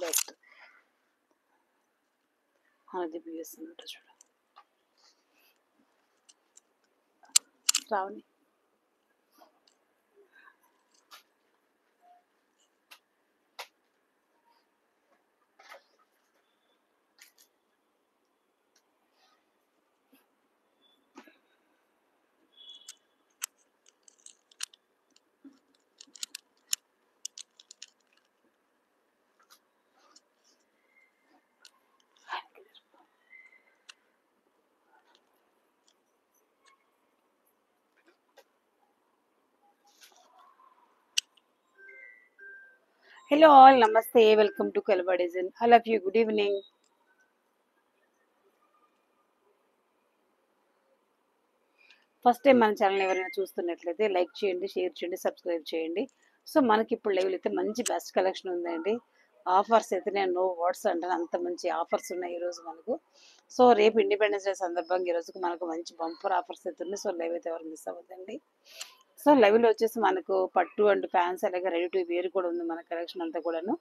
Best అది BSN చూడ Shravani. Hello all, namaste, welcome to Kalva Design. All of you, good evening. First time మన channel ఎవరైనా చూస్తున్నట్లయితే like చేయండి, షేర్ చేయండి, సబ్స్క్రైబ్ చేయండి. సో మనకి ఇప్పుడు లైవ్లో అయితే మంచి బెస్ట్ కలెక్షన్ ఉందండి. ఆఫర్స్ అయితే నేను నో వర్డ్స్ అంటాను, అంత మంచి ఆఫర్స్ ఉన్నాయి ఈరోజు మనకు. సో రేపు ఇండిపెండెన్స్ డే సందర్భంగా ఈరోజుకు మనకు మంచి బంపర్ ఆఫర్స్ అయితే ఉన్నాయి. సో లైవ్ అయితే ఎవరు మిస్ అవ్వద్దండి. సో లైవ్లో వచ్చేసి మనకు పట్టు అండ్ ఫ్యాన్స్ అలాగే రెడీ టు వేర్ కూడా ఉంది మన కలెక్షన్ అంతా కూడాను.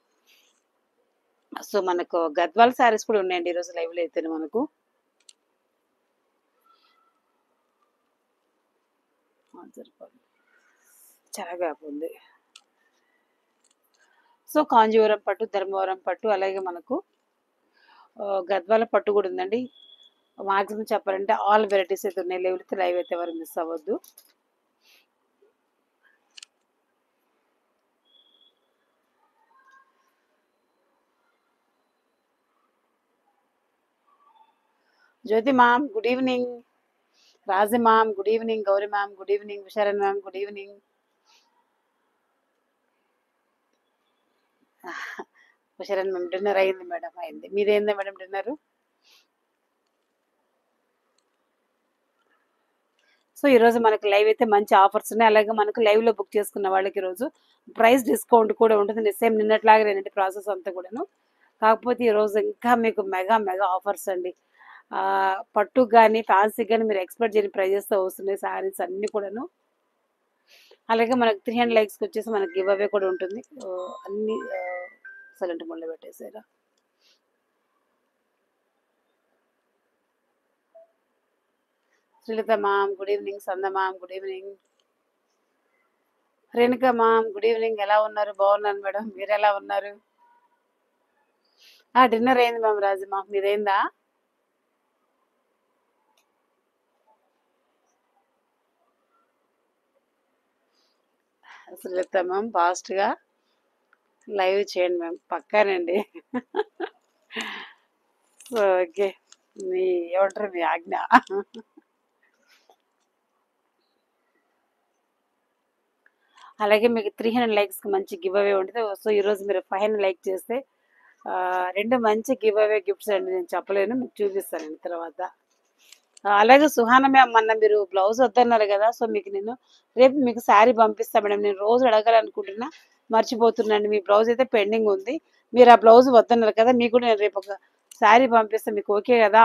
సో మనకు గద్వాల్ శారీస్ కూడా ఉన్నాయండి ఈరోజు లైవ్లో అయితే మనకు. చాలా గ్యాప్ ఉంది. సో కాంజీవరం పట్టు, ధర్మవరం పట్టు అలాగే మనకు గద్వాల పట్టు కూడా ఉందండి. మాక్సిమం చెప్పాలంటే ఆల్ వెరైటీస్ అయితే ఉన్నాయి. లైవ్ అయితే ఎవరు మిస్ అవ్వద్దు. Jyothi ma'am good evening, Raji ma'am good evening, Gauri ma'am good evening, విశారన్ మ్యామ్ గుడ్ ఈవినింగ్. విశారన్ మ్యామ్ డిన్నర్ అయింది మేడం, అయింది. మీదేందా మేడం డిన్నర్? సో ఈరోజు మనకు లైవ్ అయితే మంచి ఆఫర్స్ ఉన్నాయి. అలాగే మనకు లైవ్లో బుక్ చేసుకున్న వాళ్ళకి ఈరోజు ప్రైస్ డిస్కౌంట్ కూడా ఉంటుంది. సేమ్ నిన్నట్లాగేనండి ప్రాసెస్ అంతా కూడాను. కాకపోతే ఈరోజు ఇంకా మీకు మెగా మెగా ఆఫర్స్ అండి. పట్టు కానీ ఫ్యాన్సీకి కానీ మీరు ఎక్స్పెక్ట్ చేయని ప్రైజెస్తో వస్తున్నాయి శారీస్ అన్నీ కూడాను. అలాగే మనకు 300 లైక్స్కి వచ్చేసి మనకి గివ్ అవే కూడా ఉంటుంది. అన్ని సైలెంట్ మోడ్లో పెట్టేసారా. శ్రీలత మామ్ గుడ్ ఈవినింగ్, సంద ma'am good evening, Renuka ma'am good evening. ఎలా ఉన్నారు? బాగున్నాను మేడం, మీరు ఎలా ఉన్నారు? డిన్నర్ అయింది మ్యామ్. రాజు మామ్ మీదైందా? శ్రీలత మ్యామ్ ఫాస్ట్గా లైవ్ చేయండి మ్యామ్, పక్కానండి. సో ఓకే, మీ ఏమంటారు, మీ ఆజ్ఞ. అలాగే మీకు 300 లైక్స్కి మంచి గివ్ అవే ఉంటుంది. సో ఈరోజు మీరు 500 లైక్ చేస్తే 2 మంచి గివ్ అవే గిఫ్ట్స్ అండి. నేను చెప్పలేను, మీకు చూపిస్తానండి తర్వాత. అలాగే సుహాన మ్యామ్ మొన్న మీరు బ్లౌజ్ వద్దన్నారు కదా, సో మీకు నేను రేపు మీకు శారీ పంపిస్తాను మేడం. నేను రోజు అడగాలనుకుంటున్నా, మర్చిపోతున్నాను. మీ బ్లౌజ్ అయితే పెండింగ్ ఉంది. మీరు ఆ బ్లౌజ్ వద్దన్నారు కదా, మీకు కూడా నేను రేపు ఒక శారీ పంపిస్తాను. మీకు ఓకే కదా?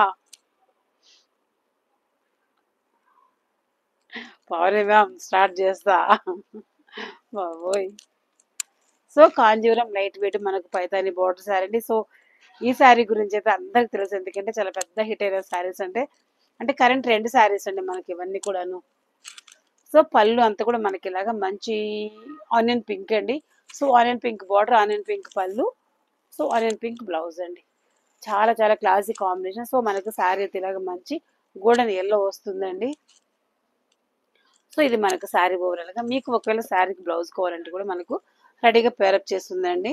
పవరే మ్యామ్ స్టార్ట్ చేస్తా బాబోయ్. సో కాంజీవరం లైట్ వెయిట్ మనకు పైతాని బోర్డర్ శారీ అండి. సో ఈ శారీ గురించి అయితే అందరికి తెలుసు, ఎందుకంటే చాలా పెద్ద హిట్ అయిన శారీస్ అంటే కరెంట్ 2 శారీస్ అండి మనకి ఇవన్నీ కూడాను. సో పళ్ళు అంతా కూడా మనకి ఇలాగా మంచి ఆనియన్ పింక్ అండి. So onion pink border, onion pink పళ్ళు, సో ఆనియన్ పింక్ బ్లౌజ్ అండి. చాలా చాలా క్లాసిక్ కాంబినేషన్. సో మనకు శారీ అయితే ఇలాగ మంచి గోల్డెన్ ఎల్లో వస్తుందండి. సో ఇది మనకు శారీ ఓవరాల్గా. మీకు ఒకవేళ శారీకి బ్లౌజ్ కావాలంటే కూడా మనకు రెడీగా పేరప్ చేస్తుందండి.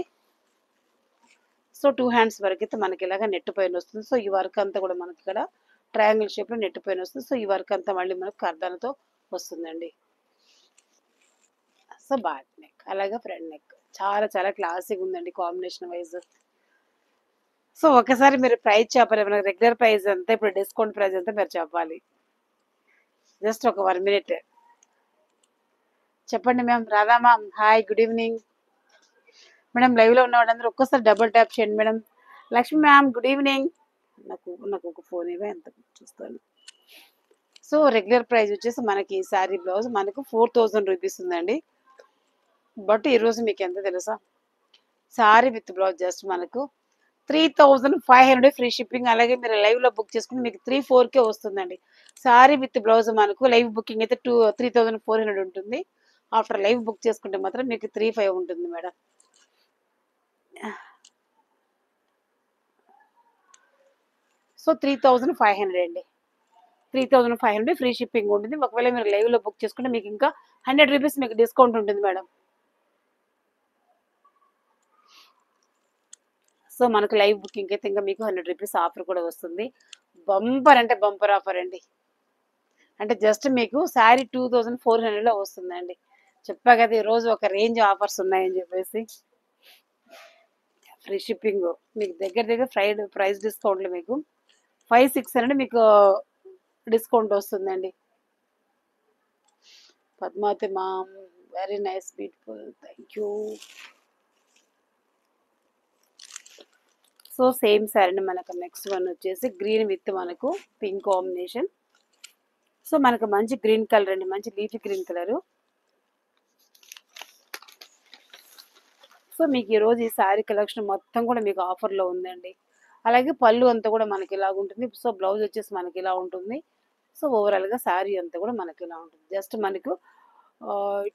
సో 2 హ్యాండ్స్ వరకు అయితే మనకి ఇలాగ నెట్ పైన వస్తుంది. సో ఈ వర్క్ అంతా కూడా మనకి ఇక్కడ ట్రయాంగిల్ షేప్లో నెట్ పైన వస్తుంది. సో ఈ వర్క్ అంతా మళ్ళీ మనకు కర్దాలతో వస్తుందండి. సో బ్యాక్ నెక్ అలాగే ఫ్రంట్ నెక్ చాలా చాలా క్లాసిక్ ఉందండి కాంబినేషన్ వైజ్. సో ఒకసారి మీరు ప్రైస్ చెప్పాలి, మనకు రెగ్యులర్ ప్రైస్ అంతా, ఇప్పుడు డిస్కౌంట్ ప్రైస్ అంతా మీరు చెప్పాలి. జస్ట్ ఒక 1 మినిట్ చెప్పండి ma'am. Radha ma'am hi good evening madam. లైవ్లో ఉన్న వాళ్ళందరూ ఒక్కసారి డబుల్ ట్యాప్ చేయండి madam. Lakshmi ma'am good evening. నాకు ఒక ఫోన్ ఇవే ఎంత చూస్తాను. సో రెగ్యులర్ ప్రైస్ వచ్చేసి మనకి ఈ శారీ బ్లౌజ్ మనకు 4000 రూపీస్ ఉందండి. బట్ ఈరోజు మీకు ఎంత తెలుసా, సారీ విత్ బ్లౌజ్ జస్ట్ మనకు 3500 ఫ్రీ షిప్పింగ్. అలాగే మీరు లైవ్‌లో బుక్ చేసుకుంటే మీకు 4కే వస్తుందండి. సారీ విత్ బ్లౌజ్ మనకు లైవ్ బుకింగ్ అయితే 3400 ఉంటుంది. ఆఫ్టర్ లైవ్ బుక్ చేసుకుంటే మాత్రం మీకు 35 ఉంటుంది మేడం. సో 3500 అండి. 3500 ఫ్రీ షిప్పింగ్ ఉంటుంది. ఒకవేళ మీరు లైవ్‌లో బుక్ చేసుకుంటే మీకు ఇంకా ₹100 మీకు డిస్కౌంట్ ఉంటుంది మేడం. సో మనకు లైవ్ బుకింగ్ అయితే ఇంకా మీకు ₹100 ఆఫర్ కూడా వస్తుంది. బంపర్ అంటే బంపర్ ఆఫర్ అండి. అంటే జస్ట్ మీకు శారీ 2400లో వస్తుందండి. చెప్పా కదా ఈరోజు ఒక రేంజ్ ఆఫర్స్ ఉన్నాయని చెప్పేసి. ఫ్రీ షిప్పింగ్ మీకు దగ్గర దగ్గర ప్రైస్ డిస్కౌంట్లు మీకు 500-600 మీకు డిస్కౌంట్ వస్తుందండి. Padmavathi ma'am very nice beautiful thank you. So same sari మనకు నెక్స్ట్ వన్ వచ్చేసి గ్రీన్ విత్ మనకు పింక్ కాంబినేషన్. సో మనకు మంచి గ్రీన్ కలర్ అండి, మంచి లీఫీ గ్రీన్ కలరు. సో మీకు ఈరోజు ఈ శారీ కలెక్షన్ మొత్తం కూడా మీకు ఆఫర్లో ఉందండి. అలాగే పళ్ళు అంతా కూడా మనకి ఇలా ఉంటుంది. సో బ్లౌజ్ వచ్చేసి మనకి ఇలా ఉంటుంది. సో ఓవరాల్గా శారీ అంతా కూడా మనకి ఇలా ఉంటుంది. జస్ట్ మనకు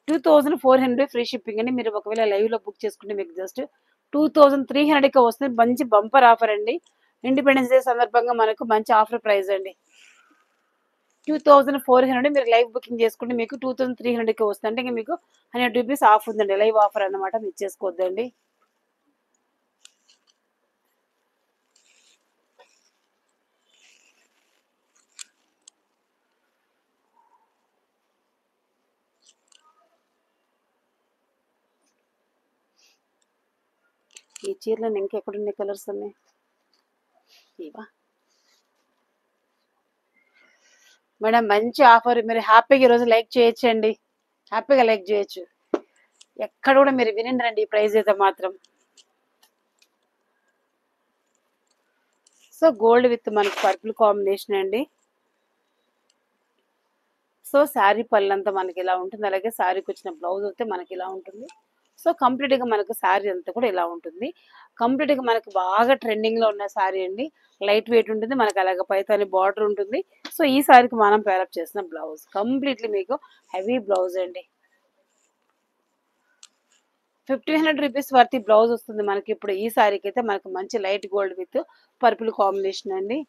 2400 ఫ్రీ షిప్పింగ్ అండి. మీరు ఒకవేళ లైవ్లో బుక్ చేసుకుంటే మీకు జస్ట్ 2300కే వస్తుంది. మంచి బంపర్ ఆఫర్ అండి. ఇండిపెండెన్స్ డే సందర్భంగా మనకు మంచి ఆఫర్ ప్రైస్ అండి. 2400 మీరు లైవ్ బుకింగ్ చేసుకుంటే మీకు 2300కి వస్తుంది. అంటే ఇంకా మీకు ₹100 ఆఫ్ ఉందండి. లైవ్ ఆఫర్ అన్నమాట. మిస్ చేసుకోవద్దండి. ఈ చీరలో ఇంకెక్కడున్నాయి కలర్స్ ఉన్నాయి ఇవా మేడం. మంచి ఆఫర్. మీరు హ్యాపీగా ఈరోజు లైక్ చేయొచ్చండి. హ్యాపీగా లైక్ చేయొచ్చు. ఎక్కడ కూడా మీరు వినండి ఈ ప్రైస్ అయితే మాత్రం. సో గోల్డ్ విత్ మనకి పర్పుల్ కాంబినేషన్ అండి. సో శారీ పళ్ళంతా మనకి ఇలా ఉంటుంది. అలాగే శారీకి వచ్చిన బ్లౌజ్ అయితే మనకి ఇలా ఉంటుంది. సో కంప్లీట్గా మనకు శారీ అంతా కూడా ఇలా ఉంటుంది. కంప్లీట్గా మనకు బాగా ట్రెండింగ్లో ఉన్న శారీ అండి. లైట్ వెయిట్ ఉంటుంది మనకి. అలాగే పైతాని బార్డర్ ఉంటుంది. సో ఈ శారీకి మనం పేరప్ చేసిన బ్లౌజ్ కంప్లీట్లీ మీకు హెవీ బ్లౌజ్ అండి. ₹1500 వర్తి బ్లౌజ్ వస్తుంది మనకి. ఇప్పుడు ఈ శారీకి అయితే మనకు మంచి light gold with purple combination అండి.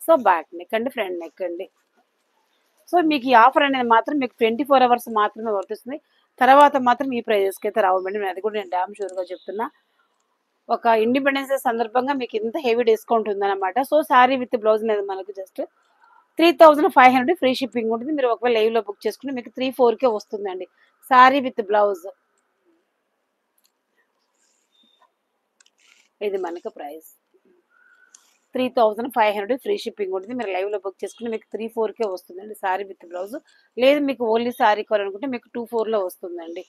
సో బ్యాక్ నెక్ అండి, ఫ్రంట్ నెక్ అండి. సో మీకు ఈ ఆఫర్ అనేది మాత్రం మీకు 24 అవర్స్ మాత్రమే వర్తిస్తుంది. తర్వాత మాత్రం ఈ ప్రైజెస్కి అయితే రావు మేడం. అది కూడా నేను డ్యామ్ షూర్గా చెప్తున్నా. ఒక ఇండిపెండెన్స్ డే సందర్భంగా మీకు ఇంత హెవీ డిస్కౌంట్ ఉందన్నమాట. సో శారీ విత్ బ్లౌజ్ అనేది మనకు జస్ట్ 3500 ఫ్రీ షిప్పింగ్ ఉంటుంది. మీరు ఒకవేళ లైవ్లో బుక్ చేసుకుంటే మీకు 34కే వస్తుందండి శారీ విత్ బ్లౌజ్. ఇది మనకు ప్రైస్ 3500 ఫ్రీ షిప్పింగ్ ఉంటుంది. మీరు లైవ్లో బుక్ చేసుకుంటే మీకు 34కే వస్తుందండి శారీ విత్ బ్లౌజ్. లేదు మీకు ఓన్లీ శారీ కావాలనుకుంటే మీకు 24లో వస్తుందండి.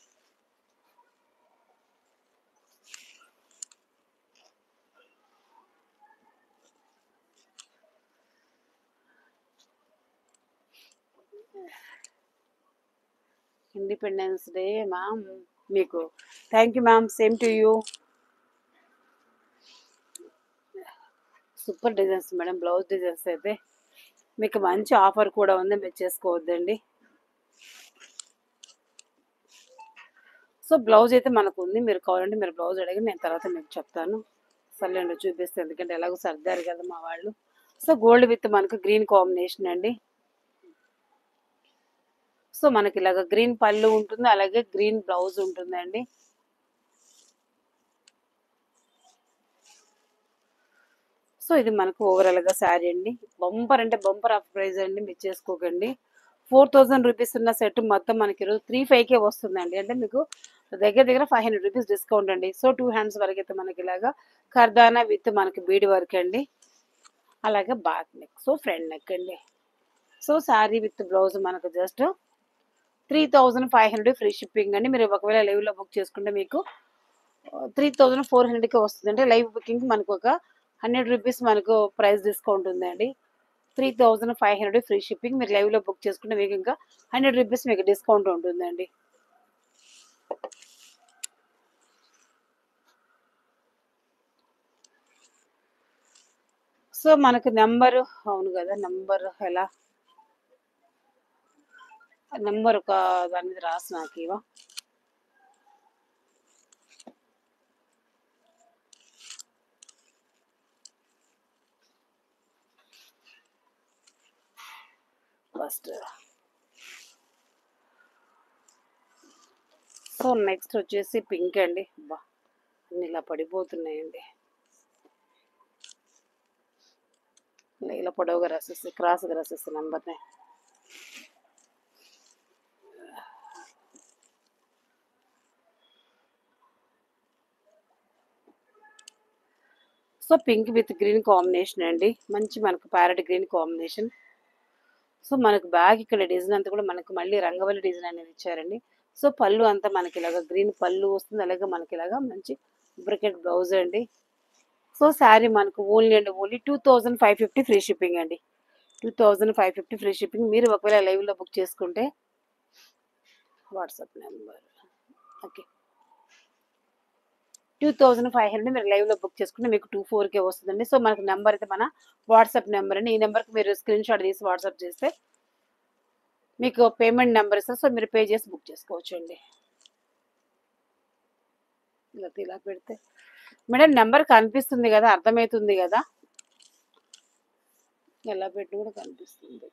ఇండిపెండెన్స్ డే మ్యామ్ మీకు. Thank you ma'am. Same to you. Super designs madam. Blouse designs అయితే మీకు మంచి ఆఫర్ కూడా ఉంది. మీరు చేసుకోవద్దండి. సో బ్లౌజ్ అయితే మనకు ఉంది. మీరు కావాలంటే మీరు బ్లౌజ్ అడిగి నేను తర్వాత మీకు చెప్తాను. సర్లేండి చూపిస్తాను. ఎందుకంటే ఎలాగో సర్దారు కదా మా వాళ్ళు. సో గోల్డ్ విత్ మనకు గ్రీన్ కాంబినేషన్ అండి. సో మనకి ఇలాగ గ్రీన్ పళ్ళు ఉంటుంది. అలాగే గ్రీన్ బ్లౌజ్ ఉంటుందండి. సో ఇది మనకు ఓవరాల్గా శారీ అండి. బంపర్ అంటే బంపర్ ఆఫ్ ప్రైజ్ అండి. మీరు చేసుకోకండి. ₹4000 ఉన్న సెట్ మొత్తం మనకి ఈరోజు 35కే వస్తుందండి. అంటే మీకు దగ్గర దగ్గర ₹500 డిస్కౌంట్ అండి. సో 2 హ్యాండ్స్ వరకు అయితే మనకి ఇలాగా కర్దానా విత్ మనకి బీడ్ వర్క్ అండి. అలాగే back neck. So front neck అండి. సో శారీ విత్ బ్లౌజ్ మనకు జస్ట్ 3500 ఫ్రీ షిప్పింగ్ అండి. మీరు ఒకవేళ లైవ్లో బుక్ చేసుకుంటే మీకు 3400కే వస్తుంది. అంటే లైవ్ బుకింగ్ మనకు ఒక ₹100 మనకు ప్రైస్ డిస్కౌంట్ ఉందండి. 3500 ఫ్రీ షిప్పింగ్. మీరు లైవ్లో బుక్ చేసుకుంటే మీకు ఇంకా ₹100 మీకు డిస్కౌంట్ ఉంటుందండి. సో మనకు నెంబరు అవును కదా, నెంబర్ ఎలా, నెంబర్ ఒక దాని మీద రాసి నాకు ఇవా. ఫస్ట్ సో నెక్స్ట్ వచ్చేసి పింక్ అండి. బా అన్ని ఇలా పడిపోతున్నాయండి. ఇలా పొడవుగా రాసేసి క్రాస్గా రాసేసి నెంబర్ని. So pink with green combination అండి, మంచి మనకు ప్యారెట్ గ్రీన్ కాంబినేషన్. సో మనకు బ్యాగ్ ఇక్కడ డిజైన్ అంతా కూడా మనకు మళ్ళీ రంగవల్లి డిజైన్ అనేది ఇచ్చారండి. సో పళ్ళు అంతా మనకి ఇలాగా గ్రీన్ పళ్ళు వస్తుంది, అలాగే మనకి ఇలాగా మంచి బ్రికెట్ బ్లౌజ్ అండి. సో శారీ మనకు ఓన్లీ అండి ఓన్లీ 2550 ఫ్రీ షిప్పింగ్ అండి. 2550 ఫ్రీ షిప్పింగ్. మీరు ఒకవేళ లైవ్లో బుక్ చేసుకుంటే వాట్సాప్ నెంబర్ ఓకే 2500 మీరు లైవ్లో బుక్ చేసుకుంటే మీకు 24కే వస్తుందండి. సో మనకు నెంబర్ అయితే మన వాట్సాప్ నెంబర్ అండి. ఈ నెంబర్కి మీరు స్క్రీన్ షాట్ తీసి వాట్సాప్ చేస్తే మీకు పేమెంట్ నెంబర్ ఇస్తారు. సో మీరు పే చేసి బుక్ చేసుకోవచ్చు అండి. ఇలా పెడితే మేడం నెంబర్ కనిపిస్తుంది కదా, అర్థమవుతుంది కదా, ఎలా పెట్టి కూడా కనిపిస్తుంది.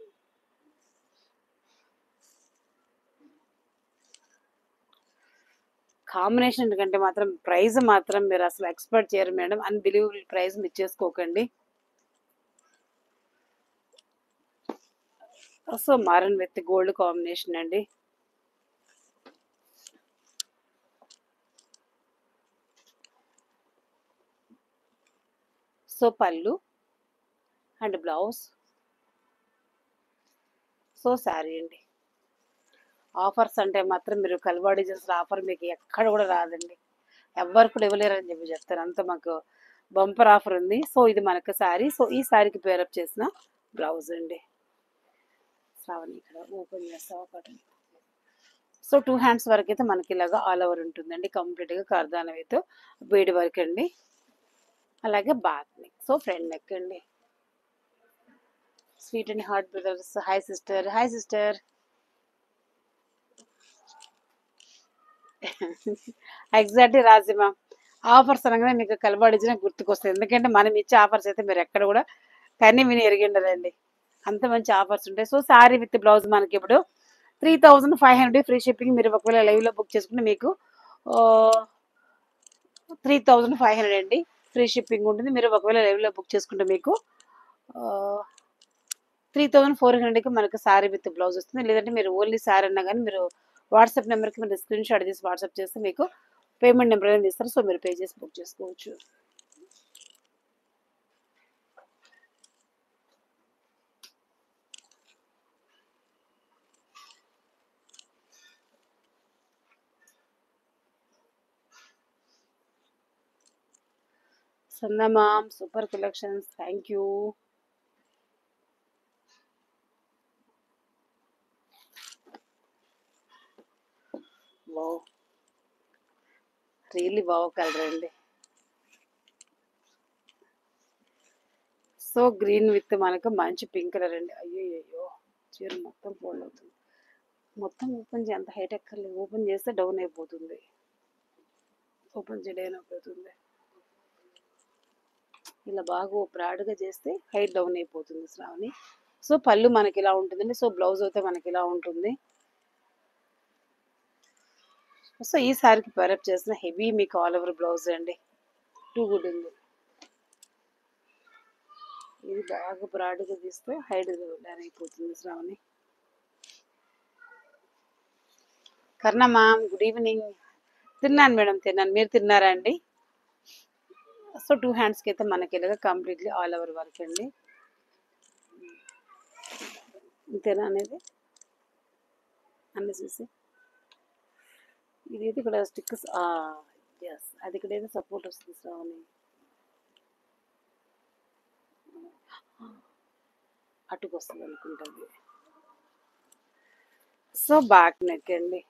కాంబినేషన్ కంటే మాత్రం ప్రైస్ మాత్రం మీరు అసలు ఎక్స్పెక్ట్ చేయరు మేడం, అన్బిలీవబుల్ ప్రైస్ ఇచ్చేసుకోకండి. So maroon with gold combination అండి. సో పళ్ళు అండ్ బ్లౌజ్. సో శారీ అండి. ఆఫర్స్ అంటే మాత్రం మీరు కల్వాడి చేసిన ఆఫర్ మీకు ఎక్కడ కూడా రాదండి, ఎవ్వరు కూడా ఇవ్వలేరని చెప్పి చెప్తారు, అంత మాకు బంపర్ ఆఫర్ ఉంది. సో ఇది మనకు శారీ. సో ఈ శారీకి పేరప్ చేసిన బ్లౌజ్ అండి. శ్రావణి ఇక్కడ ఓపెన్ చేస్తావా ఒకటి. సో 2 హ్యాండ్స్ వరకు అయితే మనకి ఇలాగా ఆల్ ఓవర్ ఉంటుందండి, కంప్లీట్గా కర్దానవితో బీడ్ వర్క్ అండి, అలాగే back neck. So front neck అండి. Sweet and heart brothers, hi sister, hi sister. Exactly రాజీమా, ఆఫర్స్ అనగానే మీకు కలబడిచిన గుర్తుకొస్తుంది, ఎందుకంటే మనం ఇచ్చే ఆఫర్స్ అయితే మీరు ఎక్కడ కూడా కానీ విని ఎరిగిండదండి, అంత మంచి ఆఫర్స్ ఉంటాయి. సో శారీ విత్ బ్లౌజ్ మనకి ఇప్పుడు 3500 ఫ్రీ షిప్పింగ్. మీరు ఒకవేళ లైవ్లో బుక్ చేసుకుంటే మీకు 3500 అండి ఫ్రీ షిప్పింగ్ ఉంటుంది. మీరు ఒకవేళ లైవ్లో బుక్ చేసుకుంటే మీకు 3400కి మనకు శారీ విత్ బ్లౌజ్ వస్తుంది. లేదంటే మీరు ఓన్లీ శారీ అన్నా కానీ మీరు వాట్సాప్ నెంబర్కి మీరు స్క్రీన్ షాట్ తీసి వాట్సాప్ చేస్తే మీకు పేమెంట్ నెంబర్ అనేది ఇస్తారు. సో మీరు పే చేసి బుక్ చేసుకోవచ్చు. సందా ma'am super collections, thank you. Wow, really wow colour అండి. సో గ్రీన్ విత్ మనకు మంచి పింక్ కలర్ అండి. అయ్యో చీర మొత్తం ఫోల్డ్ అవుతుంది, మొత్తం ఓపెన్ చేయ అంత హైట్ ఎక్కర్లేదు, ఓపెన్ చేస్తే డౌన్ అయిపోతుంది, ఓపెన్ చేయడం అయిపోతుంది. ఇలా బాగా బ్రాడ్గా చేస్తే హైట్ డౌన్ అయిపోతుంది శ్రావణి. సో పళ్ళు మనకి ఇలా ఉంటుందండి. సో బ్లౌజ్ అయితే మనకి ఇలా ఉంటుంది. సో ఈ సారికి పేరప్ చేసిన హెవీ మీకు ఆల్ ఓవర్ బ్లౌజ్ అండి, టూ గుడ్ ఉంది. ఇది బాగా బ్రాడ్గా తీస్తే హైట్ డౌన్ అయిపోతుంది శ్రావణి. కర్ణ మ్యామ్ గుడ్ ఈవినింగ్. తిన్నాను మేడం, తిన్నాను, మీరు తిన్నారా అండి? సో 2 హ్యాండ్స్కి అయితే మనకి ఇలాగా కంప్లీట్లీ ఆల్ ఓవర్ వర్క్ అండి. ఇంతేనా అనేది అన్నీ చూసి ఇది ఇక్కడ స్టిక్కర్స్ ఎస్, అది ఇక్కడ ఏదో సపోర్ట్ వస్తుంది శ్రావణి, అటుకు వస్తుంది అనుకుంటుంది. సో బ్యాక్ నెక్ అండి,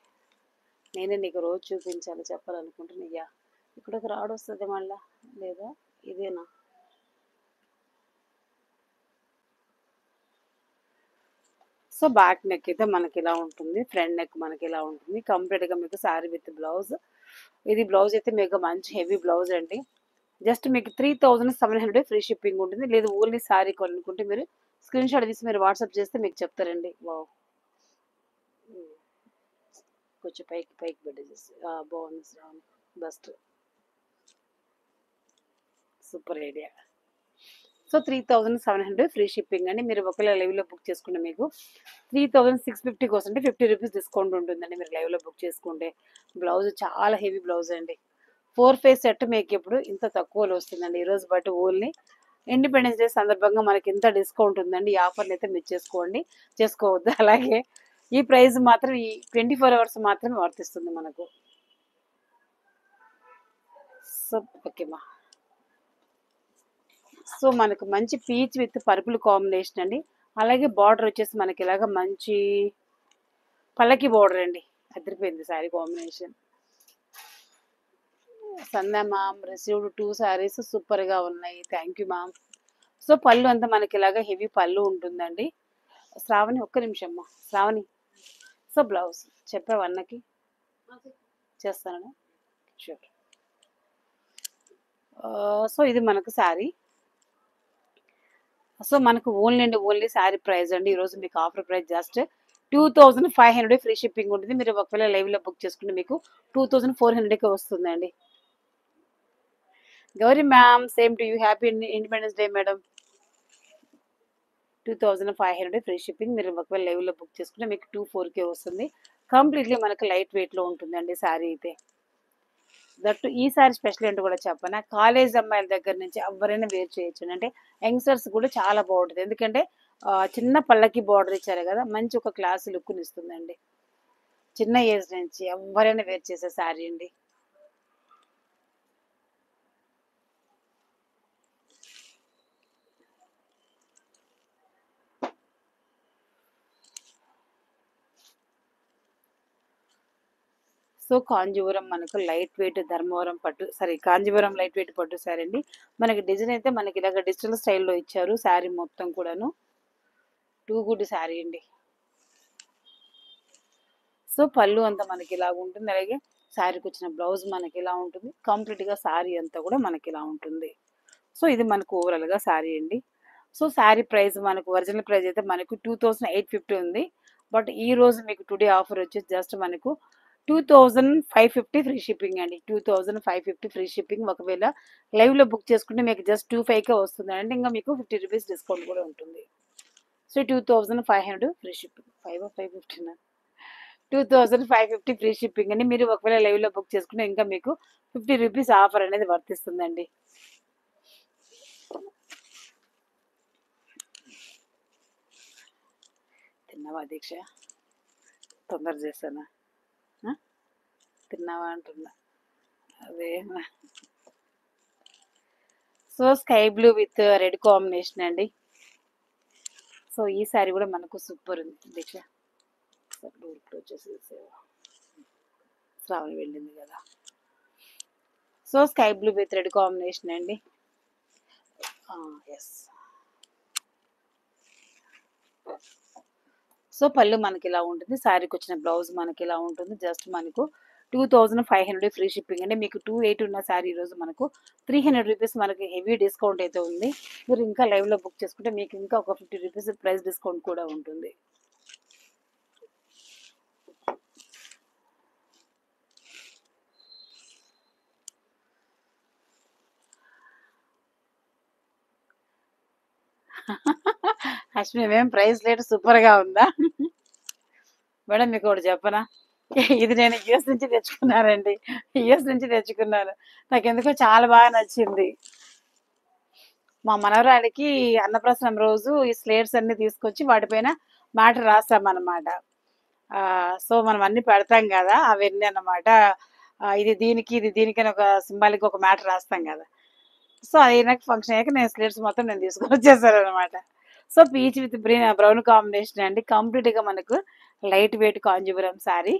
నేనే నీకు రోజు చూపించాలి చెప్పాలనుకుంటున్నా. ఇక్కడ ఒక రాడ్ వస్తుంది మళ్ళా, లేదా ఇదేనా? సో బ్యాక్ నెక్ అయితే మనకి ఇలా ఉంటుంది, ఫ్రంట్ నెక్ మనకి ఇలా ఉంటుంది. కంప్లీట్గా మీకు శారీ విత్ బ్లౌజ్. ఇది బ్లౌజ్ అయితే మీకు మంచి హెవీ బ్లౌజ్ అండి. జస్ట్ మీకు 3700 ఫ్రీ షిప్పింగ్ ఉంటుంది. లేదు ఓన్లీ శారీ కొనుక్కుంటే మీరు స్క్రీన్ షాట్ తీసి మీరు వాట్సాప్ చేస్తే మీకు చెప్తారండి. వావ్, కొంచెం పైకి పైకి పెట్టేసి బాగుంది Sravani, best, super idea. So 3700 free shipping అండి. మీరు ఒకవేళ లైవ్లో బుక్ చేసుకుంటే మీకు 3650 వస్తుంటే 50 రూపీస్ డిస్కౌంట్ ఉంటుందండి మీరు లైవ్లో బుక్ చేసుకుంటే. బ్లౌజ్ చాలా హెవీ బ్లౌజ్ అండి. 4 ఫేస్ సెట్ మీకు ఇప్పుడు ఇంత తక్కువలో వస్తుందండి. ఈరోజు బట్ ఓన్లీ ఇండిపెండెన్స్ డే సందర్భంగా మనకి ఇంత డిస్కౌంట్ ఉందండి. ఈ ఆఫర్ని అయితే మీరు చేసుకోవద్దు. అలాగే ఈ ప్రైస్ మాత్రం ఈ 24 అవర్స్ మాత్రమే వర్తిస్తుంది మనకు. సో ఓకేమా. సో మనకు మంచి పీచ్ విత్ పర్పుల్ కాంబినేషన్ అండి. అలాగే బార్డర్ వచ్చేసి మనకి ఇలాగ మంచి పల్లకి బార్డర్ అండి. అదిరిపోయింది శారీ కాంబినేషన్. సంధ్య మ్యామ్ రిసీవ్డ్ 2 శారీస్ సూపర్గా ఉన్నాయి, థ్యాంక్ యూ మ్యామ్. సో పళ్ళు అంతా మనకి ఇలాగ హెవీ పళ్ళు ఉంటుందండి. శ్రావణి ఒక్క నిమిషం అమ్మా, శ్రావణి. సో బ్లౌజ్ చెప్పావు అన్నకి, చేస్తాను షూర్. సో ఇది మనకు శారీ. సో మనకు ఓన్లీ శారీ ప్రైస్ అండి. ఈరోజు మీకు offer price just 2500 free shipping ఉంటుంది. మీరు ఒకవేళ లైవ్లో బుక్ చేసుకుంటే మీకు 2400కే వస్తుందండి. Gauri ma'am same to you, happy independence day madam. 2500 free shipping. మీరు ఒకవేళ లైవ్లో బుక్ చేసుకుంటే మీకు 24కే వస్తుంది. కంప్లీట్లీ మనకు లైట్ వెయిట్లో ఉంటుందండి శారీ అయితే. దట్టు ఈ సారీ స్పెషల్ ఏంటో కూడా చెప్పనా, కాలేజ్ అమ్మాయిల దగ్గర నుంచి ఎవరైనా వేర్ చేయొచ్చు. అంటే యంగ్స్టర్స్ కూడా చాలా బాగుంటుంది. ఎందుకంటే చిన్న పళ్ళకి బార్డర్ ఇచ్చారు కదా, మంచి ఒక క్లాస్ లుక్ని ఇస్తుందండి. చిన్న ఏజ్ నుంచి ఎవరైనా వేర్ చేసే శారీ అండి. సో కాంజీవరం మనకు లైట్ వెయిట్ ధర్మవరం పట్టు కాంజీవరం లైట్ వెయిట్ పట్టు శారీ అండి. మనకి డిజైన్ అయితే మనకి ఇలాగ డిజిటల్ స్టైల్లో ఇచ్చారు. శారీ మొత్తం కూడాను టూ గుడ్ శారీ అండి. సో పళ్ళు అంతా మనకి ఇలా ఉంటుంది. అలాగే శారీకి వచ్చిన బ్లౌజ్ మనకి ఇలా ఉంటుంది. కంప్లీట్గా శారీ అంతా కూడా మనకి ఇలా ఉంటుంది. సో ఇది మనకు ఓవరాల్గా శారీ అండి. సో శారీ ప్రైస్ మనకు ఒరిజినల్ ప్రైస్ అయితే మనకు 2850 ఉంది. బట్ ఈ రోజు మీకు టుడే ఆఫర్ వచ్చేసి జస్ట్ మనకు 2550 ఫ్రీ షిప్పింగ్ అండి. 2550 ఫ్రీ షిప్పింగ్. ఒకవేళ లైవ్లో బుక్ చేసుకుంటే మీకు జస్ట్ 25కే వస్తుంది అంటే ఇంకా మీకు 50 రూపీస్ డిస్కౌంట్ కూడా ఉంటుంది. So 2500 free shipping. 550 2550 free shipping అండి. మీరు ఒకవేళ లైవ్లో బుక్ చేసుకుంటే ఇంకా మీకు 50 రూపీస్ ఆఫర్ అనేది వర్తిస్తుందండి. తిన్నావా దీక్ష? తొందర చేస్తానా? తిన్నావా అంటున్నా అదే. So sky blue with red combination అండి. సో ఈ శారీ కూడా మనకు సూపర్ ఉంది దీక్ష. ఇప్పుడు వచ్చేసి శ్రావణి వెళ్ళింది కదా. So sky blue with red combination అండి. ఎస్. సో పళ్ళు మనకి ఇలా ఉంటుంది. శారీకి వచ్చిన బ్లౌజ్ మనకి ఇలా ఉంటుంది. జస్ట్ మనకు 2500 ఫ్రీ షిప్పింగ్ అండి. మీకు 28 ఉన్న శారీ ఈరోజు మనకు 300 రూపీస్ మనకి హెవీ డిస్కౌంట్ అయితే ఉంది. మీరు ఇంకా లైవ్లో బుక్ చేసుకుంటే మీకు ఇంకా ఒక 50 రూపీస్ ప్రైస్ డిస్కౌంట్ కూడా ఉంటుంది. అశ్విని మేం ప్రైస్ రేట్ సూపర్గా ఉందా మేడం? మీకు ఒకటి చెప్పనా, ఇది నేను యూఎస్ నుంచి తెచ్చుకున్నానండి. యూఎస్ నుంచి తెచ్చుకున్నాను. నాకు ఎందుకో చాలా బాగా నచ్చింది. మా మనవరాలికి అన్నప్రాసనం రోజు ఈ స్లేట్స్ అన్ని తీసుకొచ్చి వాటిపైన మ్యాటర్ రాస్తామన్నమాట. సో మనం అన్ని పెడతాం కదా అవన్నీ అన్నమాట. ఇది దీనికి అని ఒక సింబాలిక్ ఒక మ్యాటర్ రాస్తాం కదా. సో అది నాకు ఫంక్షన్ అయ్యాక నేను స్లేట్స్ మొత్తం నేను తీసుకొని వచ్చేసాను అనమాట. So peach with brown combination అండి. కంప్లీట్గా మనకు light weight Kanjeevaram sari.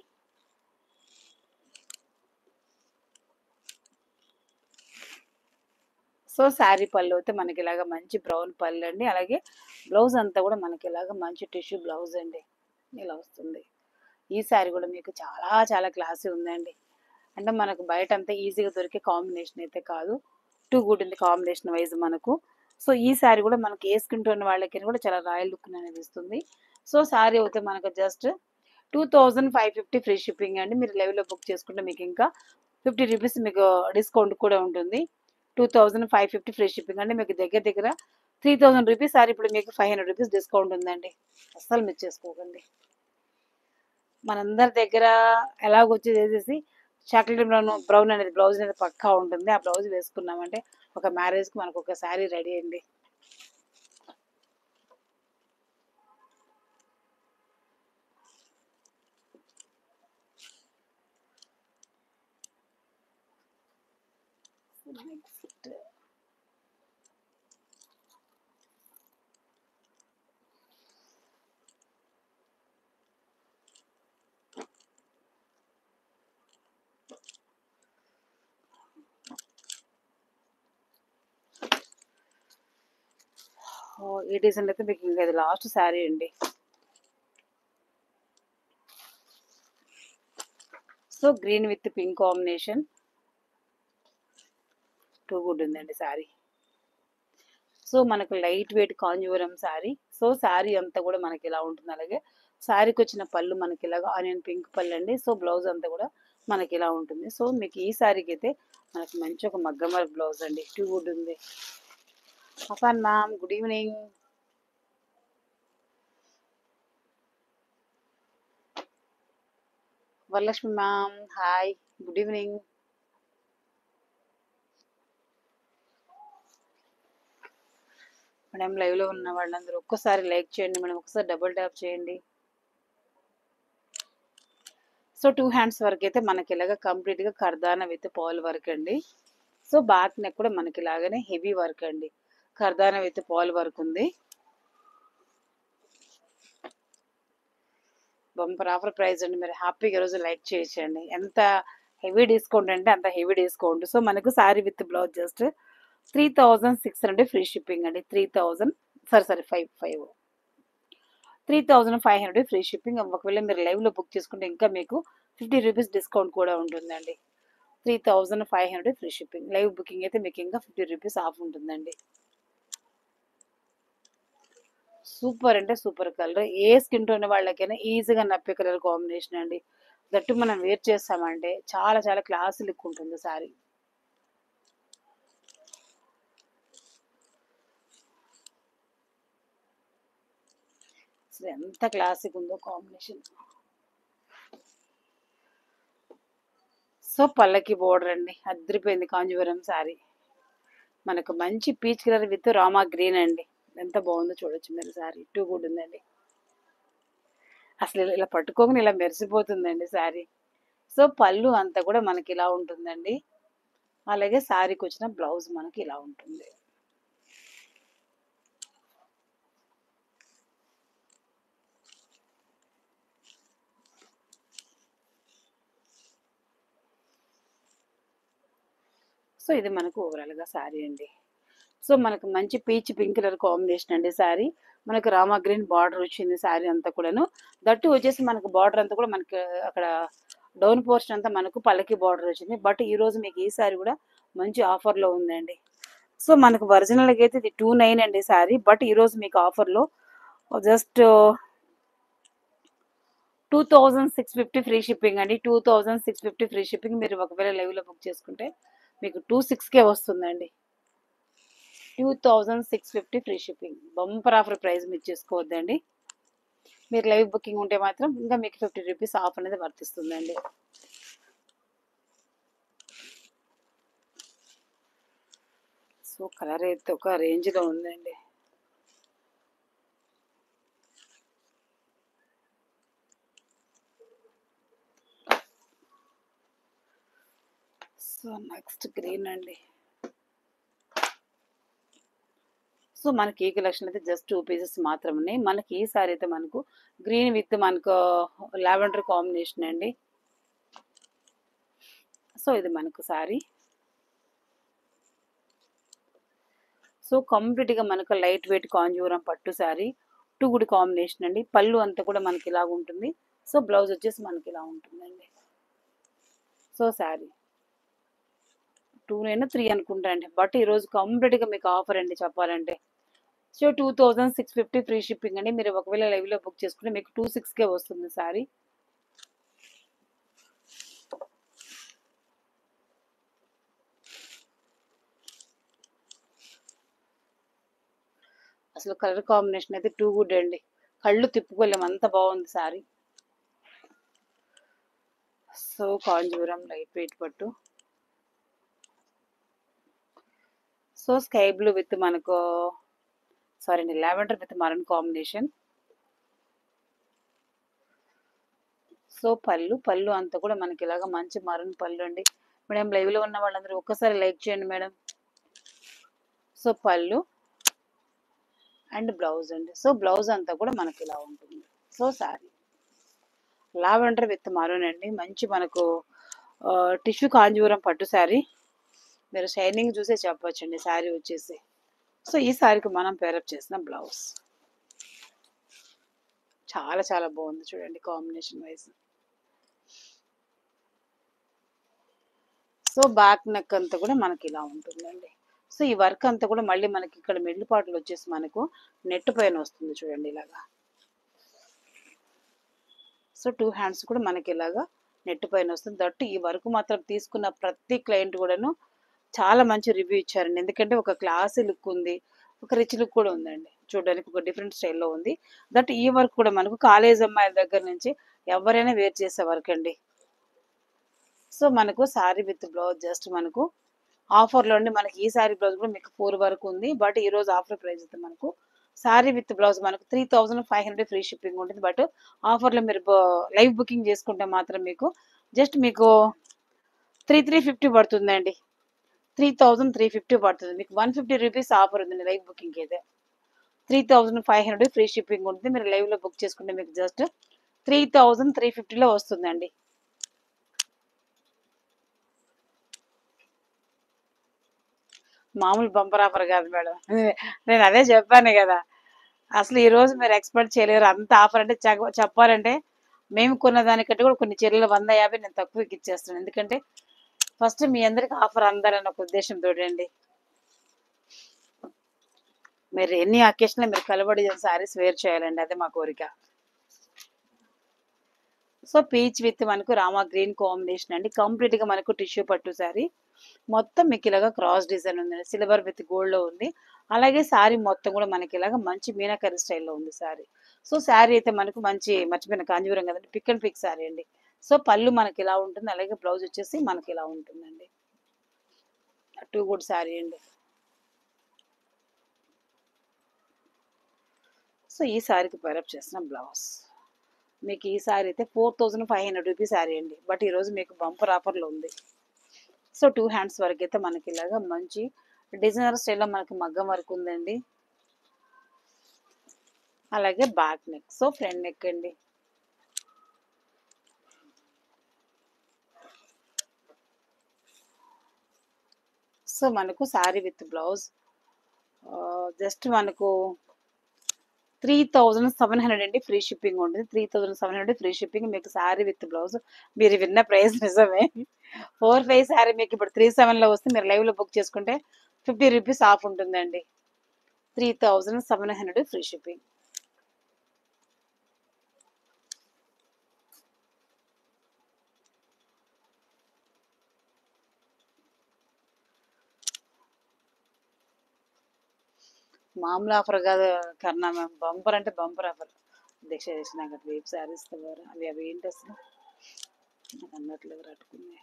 So sari పళ్ళు అయితే మనకి ఇలాగ మంచి బ్రౌన్ పళ్ళు అండి. అలాగే బ్లౌజ్ అంతా కూడా మనకి ఇలాగ మంచి టిష్యూ బ్లౌజ్ అండి. ఇలా వస్తుంది. ఈ శారీ కూడా మీకు చాలా చాలా క్లాసీ ఉందండి. అంటే మనకు బయట అంతా ఈజీగా దొరికే కాంబినేషన్ అయితే కాదు. టూ గుడ్ ఉంది కాంబినేషన్ వైజ్ మనకు. సో, ఈ శారీ కూడా మనకి ఏ స్కిన్ టోన్ వాళ్ళకైనా కూడా చాలా రాయల్ లుక్ అనేది ఇస్తుంది. సో, శారీ అయితే మనకు జస్ట్ 2550 ఫ్రీ షిప్పింగ్ అండి. మీరు లైవ్‌లో బుక్ చేసుకుంటే మీకు ఇంకా రూ. 50 మీకు డిస్కౌంట్ కూడా ఉంటుంది. 2550 ఫ్రీ షిప్పింగ్ అంటే మీకు దగ్గర దగ్గర రూ. 3000 సారీ ఇప్పుడు మీకు రూ. 500 డిస్కౌంట్ ఉందండి. అస్సలు మిస్ చేసుకోకండి. మనందరి దగ్గర ఎలాగొచ్చి చేసేసి చాక్లెట్ బ్రౌన్ అనేది బ్లౌజ్ అనేది పక్కా ఉంటుంది. ఆ బ్లౌజ్ వేసుకున్నామంటే ఒక మ్యారేజ్‌కి మనకు ఒక శారీ రెడీ అండి. నెక్స్ట్ ఈ డిజైన్ అయితే మీకు ఇంకా ఇది లాస్ట్ శారీ అండి. So, green with pink combination too good ఉందండి శారీ. సో, మనకు light weight Kanjeevaram sari. So, sari అంతా కూడా మనకి ఇలా ఉంటుంది. అలాగే శారీకొచ్చిన పళ్ళు మనకి ఇలాగ ఆనియన్ పింక్ పళ్ళండి. సో, బ్లౌజ్ అంతా కూడా మనకి ఇలా ఉంటుంది. సో, మీకు ఈ శారీకైతే మనకి మంచి ఒక మగ్గం వర్క్ బ్లౌజ్ అండి. టూ గుడ్ ఉంది. Afan ma'am good evening. Varalakshmi ma'am hi. Good evening. Madam లైవ్‌లో ఉన్న వాళ్ళందరూ ఒక్కసారి లైక్ చేయండి మేడం. ఒకసారి డబుల్ ట్యాప్ చేయండి. సో, 2 హ్యాండ్స్ వరకైతే మనకి ఇలాగ కంప్లీట్‌గా కర్దానా విత్ పాల్ వర్క్ అండి. సో, బ్యాక్ నెక్ కూడా మనకి ఇలాగనే హెవీ వర్క్ అండి. కర్దానా విత్ పాల్ వర్క్ ఉంది. బంపర్ ఆఫర్ ప్రైస్ అండి. మీరు హ్యాపీగా ఈరోజు లైక్ చేయొచ్చండి. ఎంత హెవీ డిస్కౌంట్ అంటే అంత హెవీ డిస్కౌంట్. సో, మనకు sari with blouse just 3600 free shipping అండి. 3000 సారీ 5 3500 ఫ్రీ షిప్పింగ్. ఒకవేళ మీరు లైవ్‌లో బుక్ చేసుకుంటే ఇంకా మీకు రూ. 50 డిస్కౌంట్ కూడా ఉంటుందండి. 3500 ఫ్రీ షిప్పింగ్. లైవ్ బుకింగ్ అయితే మీకు ఇంకా రూ. 50 ఆఫ్ ఉంటుందండి. సూపర్ అంటే సూపర్ కలర్. ఏ స్కిన్ టోన్ వాళ్ళకైనా ఈజీగా నప్పే కలర్ కాంబినేషన్ అండి. దట్టు మనం వేర్ చేస్తామంటే చాలా చాలా క్లాసీ లుక్ ఉంటుంది సారీ. అసలు ఎంత క్లాసిక్ ఉందో కాంబినేషన్. సో, పల్లకి బోర్డర్ అండి. అదిరిపోయింది కాంజీవరం సారీ. మనకు మంచి peach colour with Rama green అండి. ఎంత బాగుందో చూడొచ్చు మీరు సారీ. టూ గుడ్ ఉందండి. అసలు ఇలా పట్టుకోగానే ఇలా మెరిసిపోతుందండి సారీ. సో, పళ్ళు అంతా కూడా మనకి ఇలా ఉంటుందండి. అలాగే సారీకొచ్చిన బ్లౌజ్ మనకి ఇలా ఉంటుంది. సో, ఇది మనకు ఓవరాల్‌గా సారీ అండి. సో, మనకు మంచి పీచ్ పింక్ కలర్ కాంబినేషన్ అండి సారీ. మనకు రామా గ్రీన్ బార్డర్ వచ్చింది సారీ అంతా కూడాను. దట్టు వచ్చేసి మనకు బార్డర్ అంతా కూడా మనకి అక్కడ డౌన్ పోర్షన్ అంతా మనకు పల్లకి బార్డర్ వచ్చింది. బట్ ఈరోజు మీకు ఈ సారీ కూడా మంచి ఆఫర్‌లో ఉందండి. సో, మనకు ఒరిజినల్‌గా అయితే ఇది 29 అండి సారీ. బట్ ఈరోజు మీకు ఆఫర్‌లో జస్ట్ 2650 ఫ్రీ షిప్పింగ్ అండి. 2650 ఫ్రీ షిప్పింగ్. మీరు ఒకవేళ లైవ్‌లో బుక్ చేసుకుంటే మీకు 26కే వస్తుందండి. 2650 free shipping. Bumper offer price miss చేసుకోవద్దండి. మీరు లైవ్ బుకింగ్ ఉంటే మాత్రం ఇంకా మీకు రూ. 50 ఆఫ్ అనేది వర్తిస్తుందండి. సో, కలర్ అయితే ఒక రేంజ్‌లో ఉందండి. సో, నెక్స్ట్ గ్రీన్ అండి. సో, మనకి ఈ కలెక్షన్ అయితే జస్ట్ 2 పీసెస్ మాత్రమే. మనకి ఈ సారీ అయితే మనకు గ్రీన్ విత్ మనకు లావెండర్ కాంబినేషన్ అండి. సో, ఇది మనకు సారీ. సో, కంప్లీట్‌గా మనకు లైట్ వెయిట్ కాంజీవరం పట్టు సారీ. టూ గుడ్ కాంబినేషన్ అండి. పళ్ళు అంతా కూడా మనకి ఇలాగ ఉంటుంది. సో బ్లౌజ్ వచ్చేసి మనకి ఇలా ఉంటుందండి. సో శారీ 2 నేను 3 అనుకుంటా అండి. బట్ ఈరోజు కంప్లీట్‌గా మీకు ఆఫర్ అండి చెప్పాలంటే. సో 2650 ఫ్రీ షిప్పింగ్ అండి. మీరు ఒకవేళ లైవ్‌లో బుక్ చేసుకుంటే మీకు 26కే వస్తుంది శారీ. అసలు కలర్ కాంబినేషన్ అయితే టూ గుడ్ అండి. కళ్ళు తిప్పుకోలేము అంత బాగుంది sari. So Kanjeevaram light weight పట్టు. సో స్కై బ్లూ విత్ మనకు సారీ అండి lavender with Maran combination. So పళ్ళు అంతా కూడా మనకి ఇలాగ మంచి మరన్ పళ్ళు అండి. మేడం లైవ్లో ఉన్న వాళ్ళందరూ ఒక్కసారి లైక్ చేయండి మేడం. సో పళ్ళు అండ్ బ్లౌజ్ అండి. సో బ్లౌజ్ అంతా కూడా మనకి ఇలా ఉంటుంది. So sari lavender with maroon అండి. మంచి మనకు టిష్యూ కాంజీవరం పట్టు శారీ. మీరు షైనింగ్ చూసే చెప్పొచ్చండి శారీ వచ్చేసి. సో ఈ శారీకి మనం పేరప్ చేసిన బ్లౌజ్ చాలా చాలా బాగుంది చూడండి combination wise. So back neck అంతా కూడా మనకి ఇలా ఉంటుందండి. సో ఈ వర్క్ అంతా కూడా మళ్ళీ మనకి ఇక్కడ మిడిల్ పార్ట్లో వచ్చేసి మనకు నెట్ పైన వస్తుంది చూడండి ఇలాగా. సో 2 హ్యాండ్స్ కూడా మనకి ఇలాగా నెట్ పైన వస్తుంది. దట్టు ఈ వర్క్ మాత్రం తీసుకున్న ప్రతి క్లయింట్ కూడాను చాలా మంచి రివ్యూ ఇచ్చారండి. ఎందుకంటే ఒక క్లాసీ లుక్ ఉంది. ఒక రిచ్ లుక్ కూడా ఉందండి. చూడడానికి ఒక డిఫరెంట్ స్టైల్‌లో ఉంది. దట్ ఈ వర్క్ కూడా మనకు కాలేజ్ అమ్మాయిల దగ్గర నుంచి ఎవరైనా వేర్ చేసే వర్క్ అండి. సో మనకు శారీ విత్ బ్లౌజ్ జస్ట్ మనకు ఆఫర్‌లో అండి. మనకి ఈ శారీ బ్లౌజ్ కూడా మీకు 4 వరకు ఉంది. బట్ ఈరోజు ఆఫర్ ప్రైస్ అయితే మనకు శారీ విత్ బ్లౌజ్ మనకు 3500 ఫ్రీ షిప్పింగ్ ఉంటుంది. బట్ ఆఫర్‌లో మీరు లైవ్ బుకింగ్ చేసుకుంటే మాత్రం మీకు జస్ట్ మీకు 3350 పడుతుందండి. 3350 పడుతుంది. మీకు 150 రూపీస్ ఆఫర్ ఉందండి లైవ్ బుకింగ్‌కి అయితే. 3500 ఫ్రీ షిప్పింగ్ ఉంటుంది. మీరు లైవ్‌లో బుక్ చేసుకుంటే మీకు జస్ట్ 3350లో వస్తుందండి. మామూలు బంపర్ ఆఫర్ కాదు మేడం. నేను అదే చెప్పాను కదా! అసలు ఈరోజు మీరు ఎక్స్‌పెక్ట్ చేయలేరు. అంత ఆఫర్ అంటే చెప్పాలంటే మేము కొన్న దానికంటే కూడా కొన్ని చీరలు 100, 50 నేను తక్కువకి ఇచ్చేస్తున్నాను. ఎందుకంటే ఫస్ట్ మీ అందరికి ఆఫర్ అందాలన్న ఒక ఉద్దేశంతోటి అండి. మీరు ఎన్ని అకేషన్‌లో మీరు కలబడి శారీస్ వేర్ చేయాలండి. అదే మా కోరిక. సో పీచ్ విత్ మనకు రామా గ్రీన్ కాంబినేషన్ అండి. కంప్లీట్‌గా మనకు టిష్యూ పట్టు శారీ. మొత్తం మీకు ఇలాగా క్రాస్ డిజైన్ ఉందండి. సిల్వర్ విత్ గోల్డ్‌లో ఉంది. అలాగే శారీ మొత్తం కూడా మనకి ఇలాగా మంచి మీనాకరి స్టైల్‌లో ఉంది శారీ. సో శారీ అయితే మనకు మంచి మర్చిపోయిన కాంజీవరం కదండీ! పిక్ అండ్ పిక్ శారీ అండి. సో పళ్ళు మనకి ఇలా ఉంటుంది. అలాగే బ్లౌజ్ వచ్చేసి మనకి ఇలా ఉంటుందండి. టూ గుడ్ శారీ అండి. సో ఈ శారీకి పేరప్ చేసిన బ్లౌజ్. మీకు ఈ శారీ అయితే 4500 రూపీస్ శారీ అండి. బట్ ఈరోజు మీకు బంపర్ ఆఫర్‌లో ఉంది. సో 2 హ్యాండ్స్ వరకైతే మనకి ఇలాగా మంచి డిజైనర్ స్టైల్‌లో మనకి మగ్గం వర్క్ ఉందండి. అలాగే back neck. So front neck అండి. సో మనకు శారీ విత్ బ్లౌజ్ జస్ట్ మనకు 3700 అండి ఫ్రీ షిప్పింగ్ ఉంటుంది. 3700 ఫ్రీ షిప్పింగ్ మీకు శారీ విత్ బ్లౌజ్. మీరు విన్న ప్రైస్ నిజమే. 45 శారీ మీకు ఇప్పుడు 37లో వస్తే మీరు లైవ్‌లో బుక్ చేసుకుంటే 50 రూపీస్ ఆఫ్ ఉంటుందండి. 3700 ఫ్రీ షిప్పింగ్. మామూలు ఆఫర్ కాదు కన్నా మ్యామ్. బంపర్ అంటే బంపర్ ఆఫర్. దీక్ష చేసినాక రేపు శారీస్ తవ్వారు. అవి ఏంటి అసలు? నాకు అన్నట్లుగా రట్టుకున్నాయి.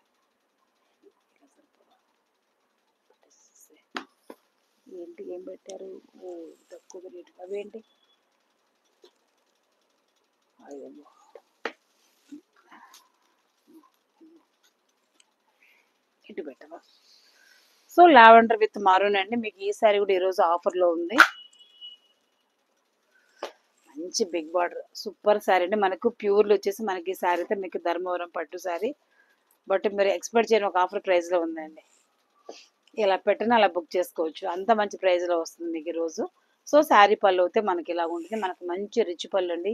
ఏంటి ఏం పెట్టారు? ఓ తక్కువ రేటు. అవేంటి? అయ్యో ఇటు పెట్టవా? సో లావెండర్ విత్ మారూన్ అండి. మీకు ఈ శారీ కూడా ఈరోజు ఆఫర్‌లో ఉంది. మంచి బిగ్ బార్డర్ సూపర్ శారీ అండి. మనకు ప్యూర్‌లో వచ్చేసి మనకి ఈ శారీ అయితే మీకు ధర్మవరం పట్టు శారీ. బట్ మీరు ఎక్స్‌పెక్ట్ చేయని ఒక ఆఫర్ ప్రైస్‌లో ఉందండి. ఇలా పెట్టినా అలా బుక్ చేసుకోవచ్చు. అంత మంచి ప్రైస్‌లో వస్తుంది మీకు ఈరోజు. సో శారీ పళ్ళు అయితే మనకి ఇలా ఉంటుంది. మనకు మంచి రిచ్ పళ్ళు అండి.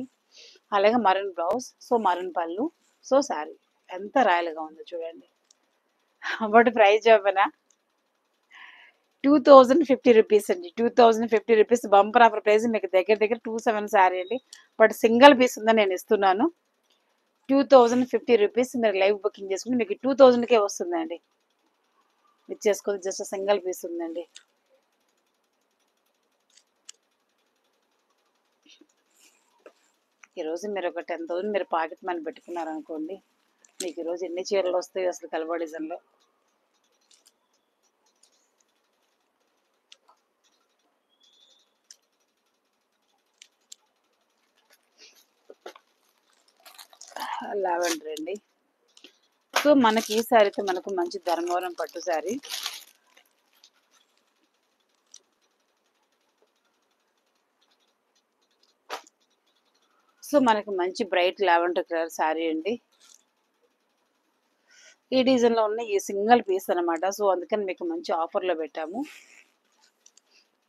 అలాగే మరూన్ బ్లౌజ్. సో మరూన్ పళ్ళు. సో శారీ ఎంత రాయల్‌గా ఉందో చూడండి. బట్ ప్రైస్ చెప్పనా? 2050 రూపీస్ అండి. 2050 రూపీస్ బంపర్ ఆఫర్ ప్రైస్ మీకు దగ్గర దగ్గర 27 శారీ అండి. బట్ సింగిల్ పీస్ ఉందని నేను ఇస్తున్నాను. 2050 రూపీస్ మీరు లైవ్ బుకింగ్ చేసుకుంటే మీకు 2000కే వస్తుందండి. ఇచ్చేసుకోవాలి జస్ట్ సింగిల్ పీస్ ఉందండి. ఈరోజు మీరు ఒక 10,000 మీరు పాకెట్ మనీ పెట్టుకున్నారనుకోండి. మీకు ఈరోజు ఎన్ని చీరలు వస్తాయో అసలు కలవ డిజైన్‌లో. లావెండర్ అండి. సో మనకి ఈ శారీ అయితే మనకు మంచి ధర్మవరం పట్టు శారీ. సో మనకు మంచి బ్రైట్ లావెండర్ కలర్ శారీ అండి. ఈ డిజైన్‌లో ఉన్న ఈ సింగిల్ పీస్ అనమాట. సో అందుకని మీకు మంచి ఆఫర్‌లో పెట్టాము.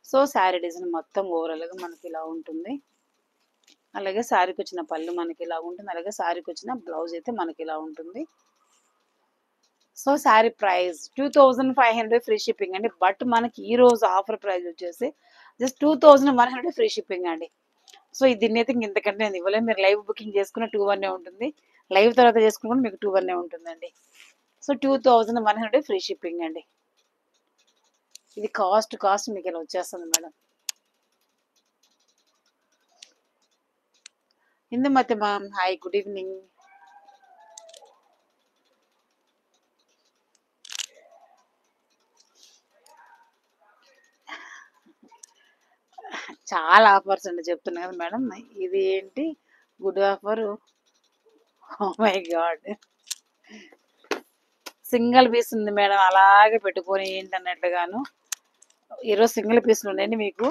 సో శారీ డిజైన్ మొత్తం ఓవరాల్‌గా మనకి ఇలా ఉంటుంది. అలాగే శారీకొచ్చిన పళ్ళు మనకి ఇలా ఉంటుంది. అలాగే శారీకొచ్చిన బ్లౌజ్ అయితే మనకి ఇలా ఉంటుంది. So sari price 2500 free shipping అండి. బట్ మనకి ఈ రోజు ఆఫర్ ప్రైస్ వచ్చేసి జస్ట్ 2100 ఫ్రీ షిప్పింగ్ అండి. సో దీన్నైతే ఇంతకంటే నేను ఇవ్వలేను. మీరు లైవ్ బుకింగ్ చేసుకున్న 21 ఉంటుంది. లైవ్ తర్వాత చేసుకున్న కూడా మీకు 21 ఉంటుందండి. సో 2100 ఫ్రీ షిప్పింగ్ అండి. ఇది కాస్ట్ మీకు ఇలా వచ్చేస్తుంది madam. Indumathi ma'am hi good evening. చాలా ఆఫర్స్ అండి చెప్తున్నా కదా మేడం. ఇది ఏంటి good offer. Oh my god. Single piece ఉంది మేడం. అలాగే పెట్టుకొని ఏంటన్నట్లుగాను. ఈరోజు సింగిల్ పీస్లు ఉన్నాయండి మీకు.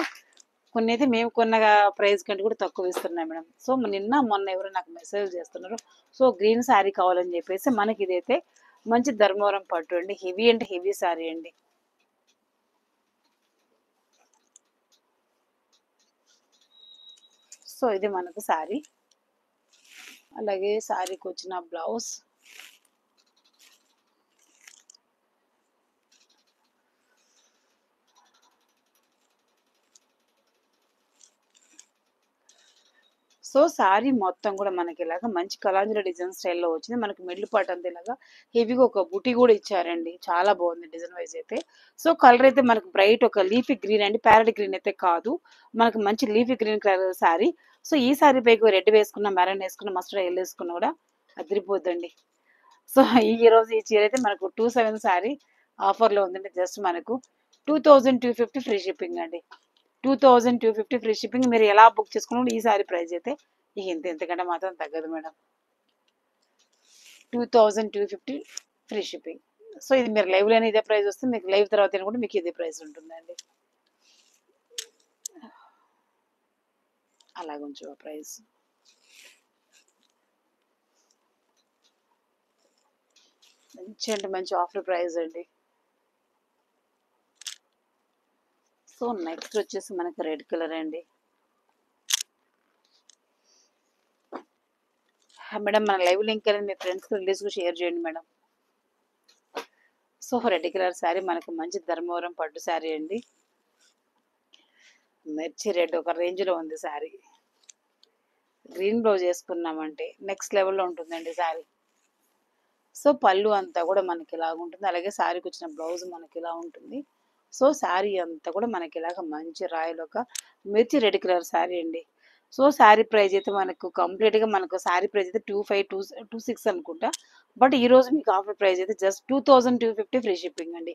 కొన్ని అయితే మేము కొన్న ప్రైస్ కంటే కూడా తక్కువ ఇస్తున్నాం మేడం. సో నిన్న మొన్న ఎవరో నాకు మెసేజ్ చేస్తున్నారు. సో గ్రీన్ శారీ కావాలని చెప్పేసి మనకి ఇదైతే మంచి ధర్మవరం పట్టు అండి. హెవీ అంటే హెవీ శారీ అండి. సో ఇది మనకు శారీ. అలాగే శారీకి వచ్చిన బ్లౌజ్. సో శారీ మొత్తం కూడా మనకి ఇలాగా మంచి కలాంజలి డిజైన్ స్టైల్‌లో వచ్చింది. మనకి మిడిల్ పార్ట్ అంతా ఇలాగా హెవీగా ఒక బుటీ కూడా ఇచ్చారండి. చాలా బాగుంది డిజైన్ వైస్ అయితే. సో కలర్ అయితే మనకు బ్రైట్ ఒక లీఫీ గ్రీన్ అండి. ప్యారెట్ గ్రీన్ అయితే కాదు. మనకు మంచి leafy green colour sari. So ఈ శారీ పైకి రెడ్ వేసుకున్న, మెరూన్ వేసుకున్న, మస్టర్డ్ ఎల్లో వేసుకున్న కూడా అదిరిపోద్దండి. సో ఈరోజు ఈ చీర అయితే మనకు 27 శారీ ఆఫర్‌లో ఉందండి. జస్ట్ మనకు 2250 ఫ్రీ షిప్పింగ్ అండి. 2250 ఫ్రీ షిప్పింగ్. మీరు ఎలా బుక్ చేసుకున్నా ఈ సారీ ప్రైస్ అయితే ఇక ఇంతకంటే మాత్రం తగ్గదు మేడం. 2250 free shipping. సో ఇది మీరు లైవ్‌లోనే ఇదే ప్రైస్ వస్తుంది. మీకు లైవ్ తర్వాత కూడా మీకు ఇదే ప్రైస్ ఉంటుందండి. అలాగుంచు ఆ ప్రైస్. మంచి అంటే మంచి ఆఫర్ ప్రైస్ అండి. సో నెక్స్ట్ వచ్చేసి మనకి రెడ్ కలర్ అండి. మేడం మన లైవ్ లింక్ అనేది మీ ఫ్రెండ్స్‌కి రిలేటివ్స్‌కి షేర్ చేయండి madam. So red colour sari మనకు మంచి ధర్మవరం పట్టు శారీ అండి. మిర్చి రెడ్ ఒక రేంజ్‌లో ఉంది శారీ. గ్రీన్ బ్లౌజ్ వేసుకున్నామంటే నెక్స్ట్ లెవెల్‌లో ఉంటుందండి శారీ. సో పళ్ళు అంతా కూడా మనకి ఇలాగ ఉంటుంది. అలాగే శారీకి వచ్చిన బ్లౌజ్ మనకి ఇలా ఉంటుంది. సో శారీ అంతా కూడా మనకి ఇలాగ మంచి రాయల్ ఒక మిర్చి రెడ్ కలర్ శారీ అండి. సో శారీ ప్రైస్ అయితే మనకు కంప్లీట్‌గా మనకు శారీ ప్రైస్ అయితే 2526 అనుకుంటా. బట్ ఈరోజు మీకు ఆఫర్ ప్రైస్ అయితే జస్ట్ 2250 ఫ్రీ షిప్పింగ్ అండి.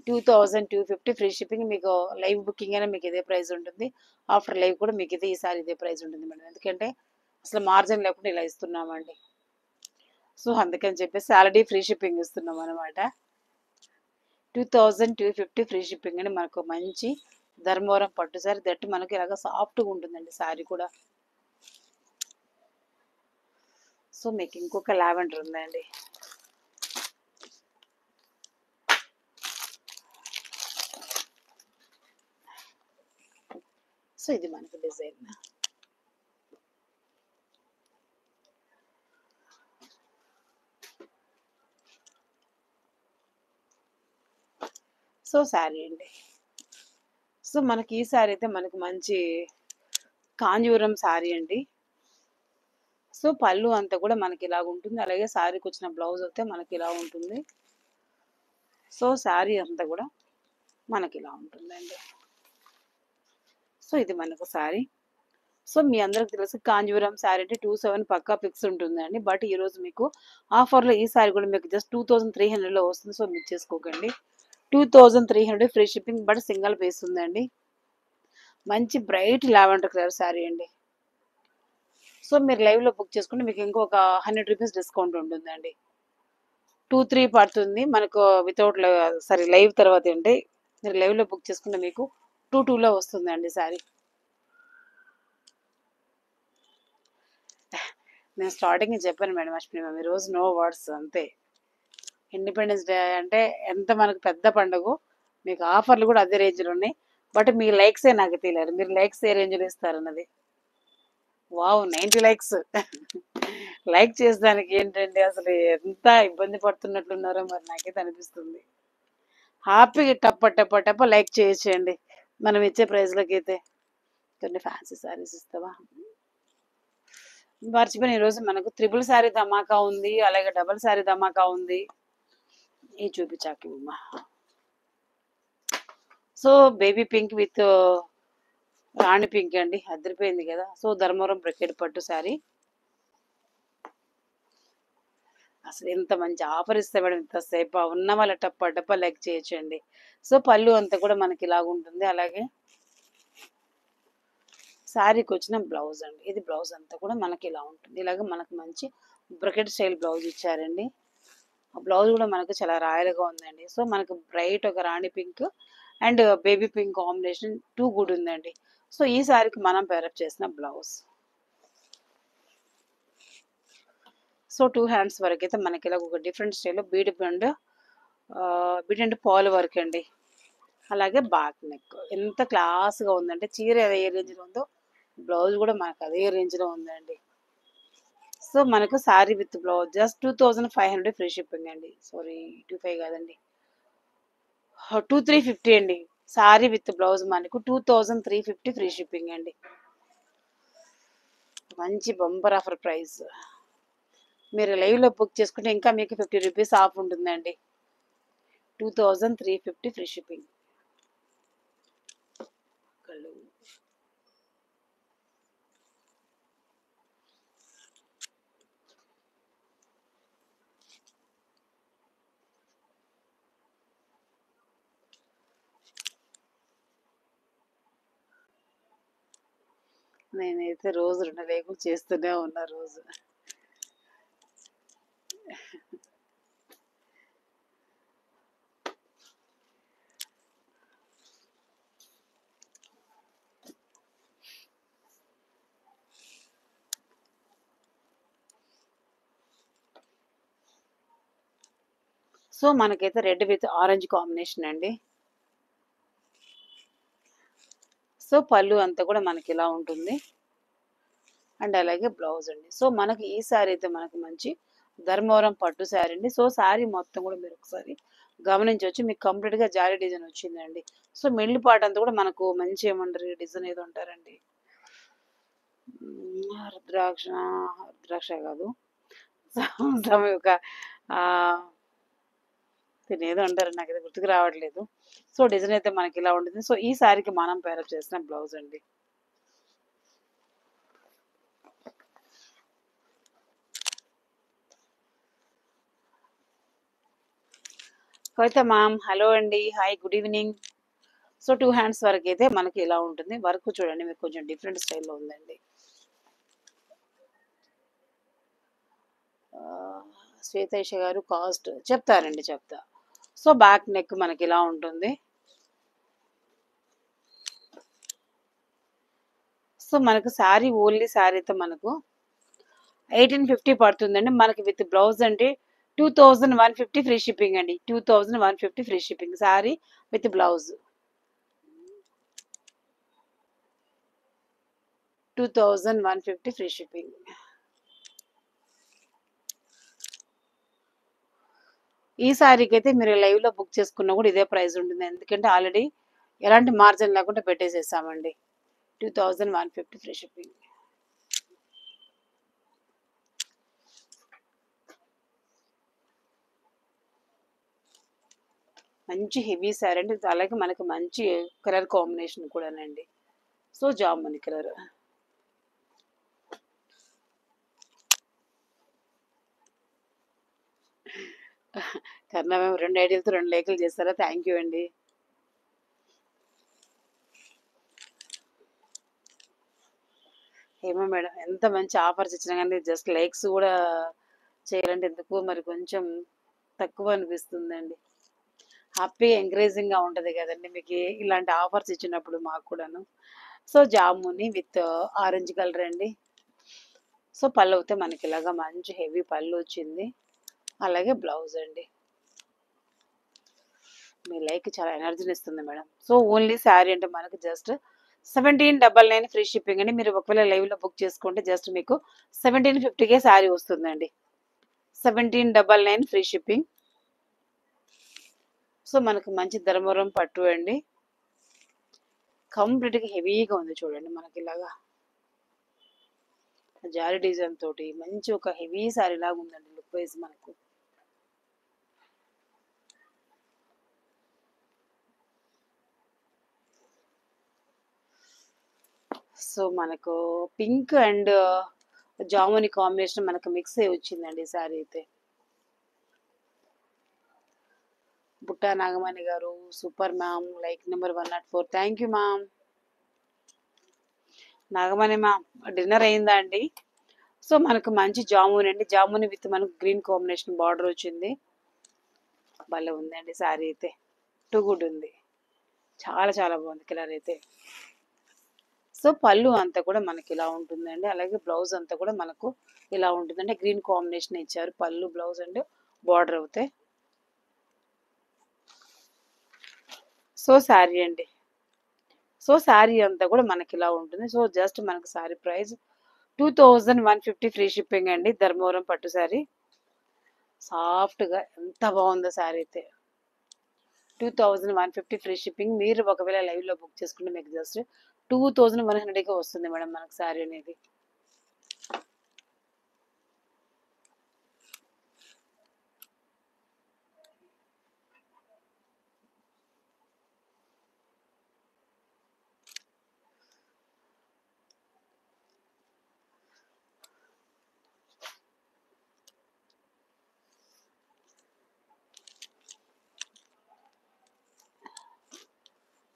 2250 ఫ్రీ షిప్పింగ్. మీకు లైవ్ బుకింగ్ అయినా మీకు ఇదే ప్రైస్ ఉంటుంది. ఆఫ్టర్ లైవ్ కూడా మీకు ఈసారి ఇదే ప్రైస్ ఉంటుంది మేడం. ఎందుకంటే అసలు మార్జిన్ లేకుండా ఇలా ఇస్తున్నామండి. సో అందుకని చెప్పేసి ఆల్రెడీ ఫ్రీ షిప్పింగ్ ఇస్తున్నాం అనమాట. 2250 ఫ్రీ షిప్పింగ్ అని మనకు మంచి ధర్మవరం పట్టు సారీ దట్ మనకి ఇలాగ సాఫ్ట్‌గా ఉంటుందండి సారీ కూడా. సో మీకు ఇంకొక లావెండర్ ఉందండి. సో ఇది మనకు డిజైన్. సో శారీ అండి. సో మనకి ఈ శారీ అయితే మనకు మంచి కాంజీవరం శారీ అండి. సో పళ్ళు అంతా కూడా మనకి ఇలాగ ఉంటుంది. అలాగే శారీకి వచ్చిన బ్లౌజ్ అయితే మనకి ఇలా ఉంటుంది. సో శారీ అంతా కూడా మనకి ఇలా ఉంటుందండి. సో ఇది మనకు శారీ. సో మీ అందరికి తెలుసు కాంజీవరం శారీ అంటే 27 పక్కా ఫిక్స్ ఉంటుందండి. బట్ ఈరోజు మీకు ఆఫర్లో ఈ శారీ కూడా మీకు జస్ట్ 2300లో వస్తుంది. సో మిస్ చేసుకోకండి. 2300 free shipping, but single piece ఉందండి. మంచి బ్రైట్ లావెండర్ కలర్ శారీ అండి. సో మీరు లైవ్లో బుక్ చేసుకుంటే మీకు ఇంకొక 100 రూపీస్ డిస్కౌంట్ ఉంటుందండి. 2-3 పడుతుంది మనకు వితౌట్ సారీ లైవ్ తర్వాత అంటే మీరు లైవ్లో బుక్ చేసుకుంటే మీకు 2-2లో వస్తుందండి శారీ. నేను స్టార్టింగ్ చెప్పాను మేడం అశ్విని మ్యామ్, ఈరోజు నో వర్డ్స్ అంతే. ఇండిపెండెన్స్ డే అంటే ఎంత మనకు పెద్ద పండుగ, మీకు ఆఫర్లు కూడా అదే రేంజ్లో ఉన్నాయి. బట్ మీ లైక్సే నాకు తెలియదు, మీరు లైక్స్ ఏ రేంజ్లో ఇస్తారన్నది. Wow 90 likes. లైక్ చేసేదానికి ఏంటండి అసలు ఎంత ఇబ్బంది పడుతున్నట్లున్నారో మరి నాకైతే అనిపిస్తుంది. హ్యాపీగా టప్ప లైక్ చేయొచ్చండి మనం ఇచ్చే ప్రైజ్లకి అయితే. కొన్ని ఫ్యాన్సీ శారీస్ ఇస్తావా మర్చిపోయిన, ఈరోజు మనకు త్రిబుల్ శారీ ధమాకా ఉంది, అలాగే డబల్ శారీ ధమాకా ఉంది. ఈ చూపించాకి ఉమ్మా. So baby pink with rani pink అండి, అదిరిపోయింది కదా. సో ధర్మవరం బ్రకెట్ పట్టు శారీ. అసలు ఎంత మంచి ఆఫర్ ఇస్తే మేడం ఇంతసేపు ఉన్న వాళ్ళ టప్ప లైక్ చేయొచ్చండి. సో పళ్ళు అంతా కూడా మనకి ఇలాగ ఉంటుంది. అలాగే శారీకి వచ్చిన బ్లౌజ్ అండి, ఇది బ్లౌజ్ అంతా కూడా మనకి ఇలా ఉంటుంది. ఇలాగ మనకు మంచి బ్రకెట్ స్టైల్ బ్లౌజ్ ఇచ్చారండి. ఆ బ్లౌజ్ కూడా మనకు చాలా రాయల్గా ఉందండి. సో మనకు బ్రైట్ ఒక rani pink and baby pink combination 2 good ఉందండి. సో ఈ శారీకి మనం పేరప్ చేసిన బ్లౌజ్. సో 2 హ్యాండ్స్ వరకు అయితే మనకి ఇలా ఒక డిఫరెంట్ స్టైల్లో బీడ్ అండ్ పాల్ వర్క్ అండి. అలాగే బ్యాక్ నెక్ ఎంత క్లాస్గా ఉందంటే, చీర ఏ రేంజ్లో ఉందో బ్లౌజ్ కూడా మనకు అదే రేంజ్లో ఉందండి. సో మనకు sari with blouse just 2500 free shipping అండి. సారీ 25 కాదండి, 2350 అండి. శారీ విత్ బ్లౌజ్ మనకు 2350 ఫ్రీ షిప్పింగ్ అండి. మంచి బంపర్ ఆఫర్ ప్రైస్. మీరు లైవ్లో బుక్ చేసుకుంటే ఇంకా మీకు 50 రూపీస్ ఆఫ్ ఉంటుందండి. 2350 ఫ్రీ షిప్పింగ్. నేనైతే రోజు 2 లేకులు చేస్తూనే ఉన్నా రోజు. సో మనకైతే రెడ్ విత్ ఆరెంజ్ కాంబినేషన్ అండి. సో పళ్ళు అంతా కూడా మనకి ఇలా ఉంటుంది అండ్ అలాగే బ్లౌజ్ అండి. సో మనకి ఈ శారీ అయితే మనకు మంచి ధర్మవరం పట్టు శారీ అండి. సో శారీ మొత్తం కూడా మీరు ఒకసారి గమనించవచ్చు, మీకు కంప్లీట్గా జారీ డిజైన్ వచ్చిందండి. సో మిడిల్ పార్ట్ అంతా కూడా మనకు మంచి ఏమంటారు డిజైన్ ఏదో ఉంటారండి, రుద్రాక్ష కాదు ఒక దీన్ని ఏదో అంటారు, నాకు అయితే గుర్తుకు రావట్లేదు. సో డిజైన్ అయితే మనకి ఇలా ఉంటుంది. సో ఈ శారీకి మనం పేరప్ చేసిన బ్లౌజ్ అండి. కవిత మ్యామ్ హలో అండి, hi good evening. So 2 hands వరకు అయితే మనకి ఇలా ఉంటుంది. వర్క్ చూడండి మీకు కొంచెం డిఫరెంట్ స్టైల్లో ఉందండి. శ్వేతేష గారు కాస్ట్ చెప్తారండి, చెప్తా. సో బ్యాక్ నెక్ మనకి ఇలా ఉంటుంది. సో మనకు శారీ ఓన్లీ శారీతో మనకు 1850 పడుతుందండి. మనకి విత్ బ్లౌజ్ అంటే 2150 ఫ్రీ షిప్పింగ్ అండి. 2150 free shipping sari with blouse. 2150 free shipping. ఈ సారీకి అయితే మీరు లైవ్లో బుక్ చేసుకున్నా కూడా ఇదే ప్రైస్ ఉంటుంది, ఎందుకంటే ఆల్రెడీ ఎలాంటి మార్జిన్ లేకుండా పెట్టేసేసామండి. 2150 ఫ్రీ షిప్పింగ్. మంచి హెవీ శారీ అండి, అలాగే మనకి మంచి కలర్ కాంబినేషన్ కూడానండి. సో జాముని కలర్. కన్నా మేము 2 ఐడియాలతో 2 లేఖలు చేస్తారా? థ్యాంక్ యూ అండి. ఏమో మేడం, ఎంత మంచి ఆఫర్స్ ఇచ్చినా కానీ జస్ట్ లైక్స్ కూడా చేయాలంటే ఎందుకు మరి కొంచెం తక్కువ అనిపిస్తుందండి. హ్యాపీ ఎంకరేజింగ్గా ఉంటుంది కదండి మీకు ఇలాంటి ఆఫర్స్ ఇచ్చినప్పుడు మాకు కూడాను. సో జాముని విత్ ఆరెంజ్ కలర్ అండి. సో పళ్ళు అయితే మనకి ఇలాగా మంచి హెవీ పళ్ళు వచ్చింది, అలాగే బ్లౌజ్ అండి. మీ లైక్ చాలా ఎనర్జీని ఇస్తుంది మేడం. సో ఓన్లీ శారీ అంటే మనకు జస్ట్ 1799 ఫ్రీ షిప్పింగ్ అండి. మీరు ఒకవేళ లైవ్లో బుక్ చేసుకుంటే జస్ట్ మీకు 1750కే శారీ వస్తుందండి. 1799 ఫ్రీ షిప్పింగ్. సో మనకు మంచి ధర్మవరం పట్టు అండి, కంప్లీట్గా హెవీగా ఉంది చూడండి. మనకి ఇలాగా జారీ డిజైన్ తోటి మంచి ఒక హెవీ శారీ లాగా ఉందండి లుక్ వైజ్ మనకు. సో మనకు పింక్ అండ్ జాముని కాంబినేషన్ మనకు మిక్స్ అయ్యి వచ్చిందండి శారీ అయితే. బుట్టా నాగమణి గారు super ma'am, like number 104. Thank you ma'am. Nagamani ma'am dinner అయిందా అండి? సో మనకు మంచి జామున్ అండి, జామున్ విత్ మనకు గ్రీన్ కాంబినేషన్ బార్డర్ వచ్చింది. భలే ఉందండి శారీ అయితే, టూ గుడ్ ఉంది, చాలా చాలా బాగుంది కలర్ అయితే. సో పళ్ళు అంతా కూడా మనకి ఇలా ఉంటుందండి, అలాగే బ్లౌజ్ అంతా కూడా మనకు ఇలా ఉంటుందండి. గ్రీన్ కాంబినేషన్ ఇచ్చారు పళ్ళు బ్లౌజ్ అండ్ బార్డర్ అవుతాయి. సో శారీ అండి, సో శారీ అంతా కూడా మనకి ఇలా ఉంటుంది. సో జస్ట్ మనకు శారీ ప్రైస్ 2150 ఫ్రీ షిప్పింగ్ అండి. ధర్మవరం పట్టు శారీ, సాఫ్ట్గా ఎంత బాగుందో శారీ అయితే. 2150 ఫ్రీ షిప్పింగ్. మీరు ఒకవేళ లైవ్లో బుక్ చేసుకుంటే మీకు జస్ట్ 2100కే వస్తుంది మేడం మనకు శారీ అనేది.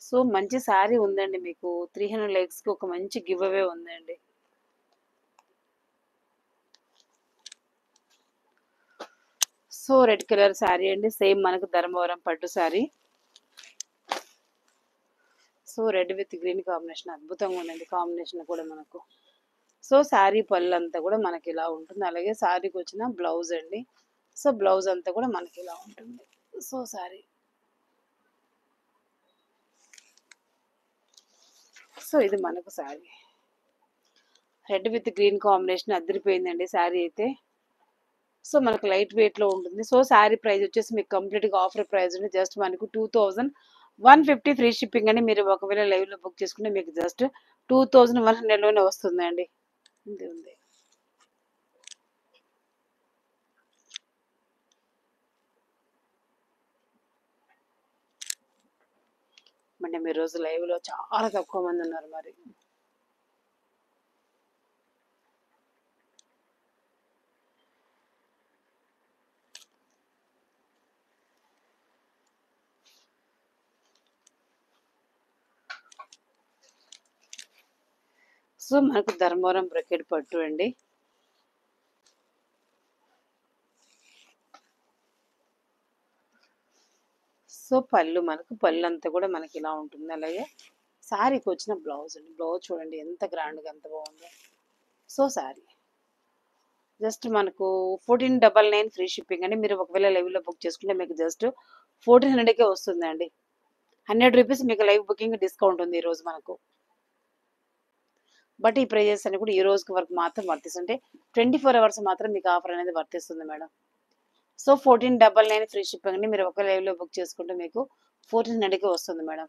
సో మంచి శారీ ఉందండి మీకు, 300 లైక్స్కి ఒక మంచి గివ్ అవే ఉందండి. సో రెడ్ కలర్ శారీ అండి, సేమ్ మనకు ధర్మవరం పట్టు sari. So red with green combination అద్భుతంగా ఉందండి, కాంబినేషన్ కూడా మనకు. సో శారీ పళ్ళు అంతా కూడా మనకి ఇలా ఉంటుంది, అలాగే శారీకి వచ్చిన బ్లౌజ్ అండి. సో బ్లౌజ్ అంతా కూడా మనకి ఇలా ఉంటుంది. సో శారీ, సో ఇది మనకు sari red with green combination అదిరిపోయిందండి శారీ అయితే. సో మనకు లైట్ వెయిట్లో ఉంటుంది. సో శారీ ప్రైస్ వచ్చేసి మీకు కంప్లీట్గా ఆఫర్ ప్రైస్ ఉంది, జస్ట్ మనకు 2150 ఫ్రీ షిప్పింగ్ అని. మీరు ఒకవేళ లైవ్లో బుక్ చేసుకుంటే మీకు జస్ట్ 2100లోనే వస్తుందండి. ఇది ఉంది. అంటే మీరు రోజు లైవ్లో చాలా తక్కువ మంది ఉన్నారు మరి. సో మనకు ధర్మవరం బ్రకెట్ పట్టు అండి. సో పళ్ళు మనకు పళ్ళు అంతా కూడా మనకి ఇలా ఉంటుంది, అలాగే శారీకి వచ్చిన బ్లౌజ్ అండి. బ్లౌజ్ చూడండి ఎంత గ్రాండ్గా ఎంత బాగుందో. సో శారీ జస్ట్ మనకు 1499 ఫ్రీ షిప్పింగ్ అండి. మీరు ఒకవేళ లైవ్లో బుక్ చేసుకుంటే మీకు జస్ట్ 1400కే వస్తుందండి. 100 రూపీస్ మీకు లైవ్ బుకింగ్ డిస్కౌంట్ ఉంది ఈరోజు మనకు. బట్ ఈ ప్రైజెస్ అన్ని కూడా ఈ రోజుకి వరకు మాత్రం వర్తిస్తుంటే 24 అవర్స్ మాత్రం మీకు ఆఫర్ అనేది వర్తిస్తుంది మేడం. సో 1499 ఫ్రీ షిప్పింగ్ అండి. మీరు ఒక లైవ్‌లో బుక్ చేసుకుంటే మీకు 1400కి వస్తుంది మేడం.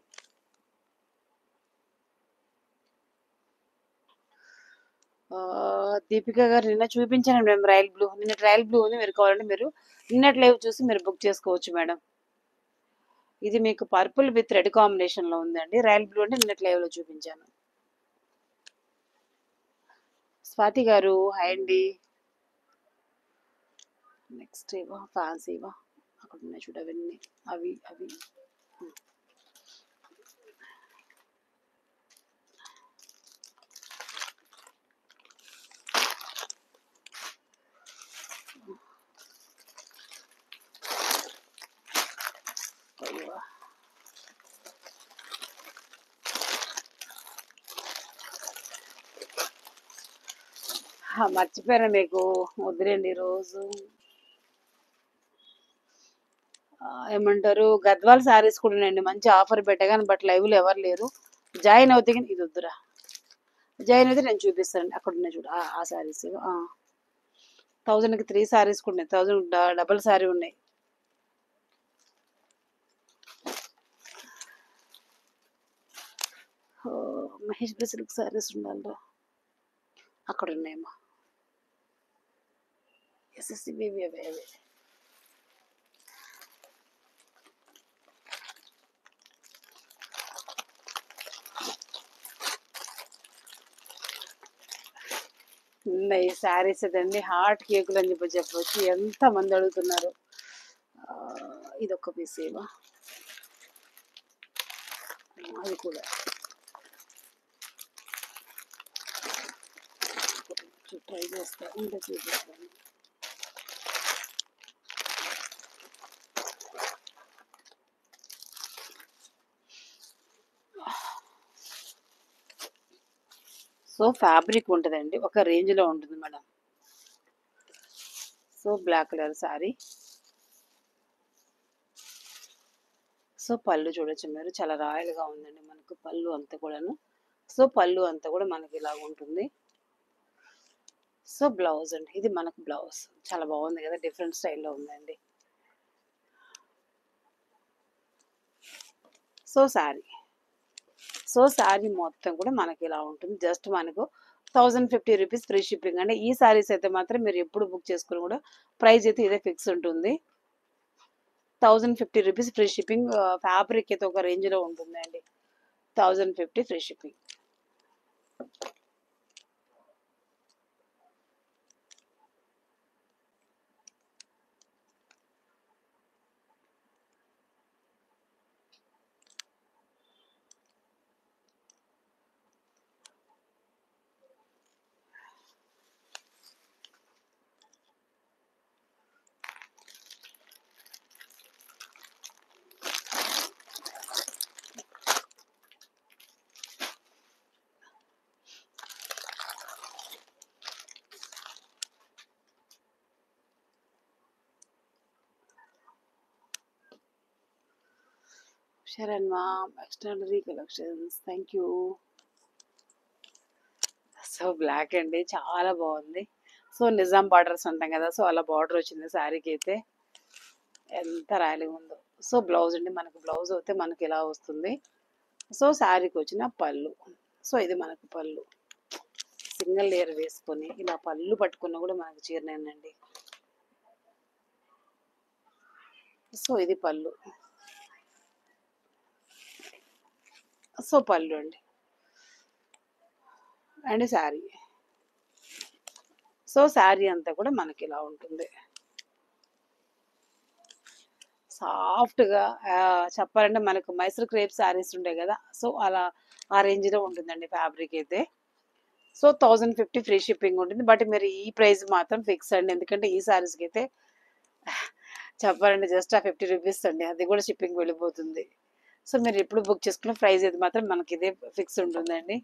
దీపిక గారు నిన్న చూపించాను మేడం రాయల్ బ్లూ. నిన్న ట్రయల్ బ్లూ ఉంది. మీరు కావాలంటే మీరు నిన్నటి లైవ్ చూసి మీరు బుక్ చేసుకోవచ్చు మేడం. ఇది మీకు పర్పుల్ విత్ రెడ్ కాంబినేషన్‌లో ఉందండి. రాయల్ బ్లూ అంటే నిన్నటి లైవ్‌లో చూపించాను. స్వాతి గారు హాయ్ అండి. నెక్స్ట్ ఏవో ఫ్యాన్సీవా అక్కడ ఉన్నాయి చూడు అవన్నీ అవి అవి అయ్యో. మర్చిపోయాను మీకు వద్దులేండి ఈరోజు. ఏమంటారు గద్వాల్ శారీస్ కూడా ఉన్నాయండి. మంచి ఆఫర్ పెట్టగానే బట్ లైవ్లో ఎవరు లేరు. జాయిన్ అవుతే కానీ ఇది వద్దురా. జాయిన్ అయితే నేను చూపిస్తానండి. అక్కడ ఉన్నాయి చూడు ఆ శారీస్ 1000కి 3 శారీస్ కూడా ఉన్నాయి. 1000 డబల్ శారీ ఉన్నాయి. మహేష్ బ్రెసిల్క్ శారీస్ ఉండాలిరా. అక్కడ ఉన్నాయమ్మా. ఎస్ఎస్సి బేబీ అవే అవే. ఉన్నాయి శారీస్ అదండి హార్ట్ కేకులు అని చెప్పవచ్చు. ఎంత మంది అడుగుతున్నారు. ఇదొక పీస్ ఏమో అది కూడా ట్రై చేస్తా ఇంకా చూపిస్తాను. సో ఫ్యాబ్రిక్ ఉంటుందండి ఒక రేంజ్లో ఉంటుంది madam. So black colour sari. So పళ్ళు చూడొచ్చు మీరు చాలా రాయల్గా ఉందండి మనకు పళ్ళు అంతా కూడాను. సో పళ్ళు అంతా కూడా మనకి ఇలాగ ఉంటుంది. సో బ్లౌజ్ అండి ఇది మనకు బ్లౌజ్ చాలా బాగుంది కదా డిఫరెంట్ స్టైల్లో ఉందండి. సో శారీ మొత్తం కూడా మనకి ఇలా ఉంటుంది. జస్ట్ మనకు 1050 రూపీస్ ఫ్రీ షిప్పింగ్ అండి. ఈ శారీస్ అయితే మాత్రం మీరు ఎప్పుడు బుక్ చేసుకుని కూడా ప్రైస్ అయితే ఇదే ఫిక్స్ ఉంటుంది. 1050 రూపీస్ ఫ్రీ షిప్పింగ్. ఫ్యాబ్రిక్ అయితే ఒక రేంజ్లో ఉంటుందండి. 1050 free shipping. Sharan ma'am extraordinary collections thank you. So black అండి చాలా బాగుంది. సో నిజాం బార్డర్స్ అంటాం కదా సో అలా బార్డర్ వచ్చింది శారీకి అయితే ఎంత రాయలిగా ఉందో. సో బ్లౌజ్ అండి మనకు బ్లౌజ్ అయితే మనకి ఇలా వస్తుంది. సో శారీకి వచ్చిన పళ్ళు. సో ఇది మనకు పళ్ళు సింగిల్ లేయర్ వేసుకొని ఇలా పళ్ళు పట్టుకున్న కూడా మనకు చీరనేనండి. సో ఇది పళ్ళు. సో పళ్ళు అండి అండ్ శారీ. సో శారీ అంతా కూడా మనకి ఇలా ఉంటుంది సాఫ్ట్గా. చెప్పాలంటే మనకు మైసూర్ క్రేప్ శారీస్ ఉంటాయి కదా సో అలా ఆ రేంజ్లో ఉంటుందండి ఫ్యాబ్రిక్ అయితే. సో 1050 ఫ్రీ షిప్పింగ్ ఉంటుంది. బట్ మీరు ఈ ప్రైస్ మాత్రం ఫిక్స్ అండి. ఎందుకంటే ఈ శారీస్కి అయితే చెప్పాలంటే జస్ట్ ఆ 50 రూపీస్ అండి. అది కూడా షిప్పింగ్ వెళ్ళిపోతుంది. సో మీరు ఎప్పుడు బుక్ చేసుకున్న ప్రైస్ అయితే మాత్రం మనకి ఇదే ఫిక్స్ ఉంటుందండి.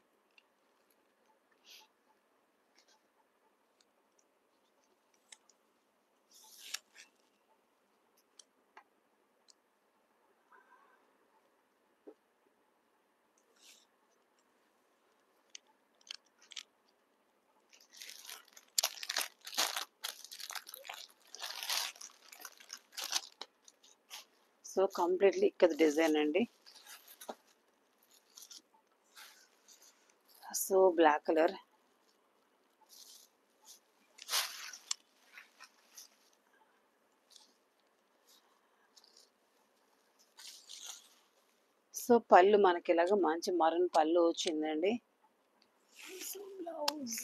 సో కంప్లీట్లీ ఇక్కడ డిజైన్ అండి. So black colour. సో పళ్ళు మనకి ఇలాగ మంచి మరూన్ పళ్ళు వచ్చిందండి. So blouse.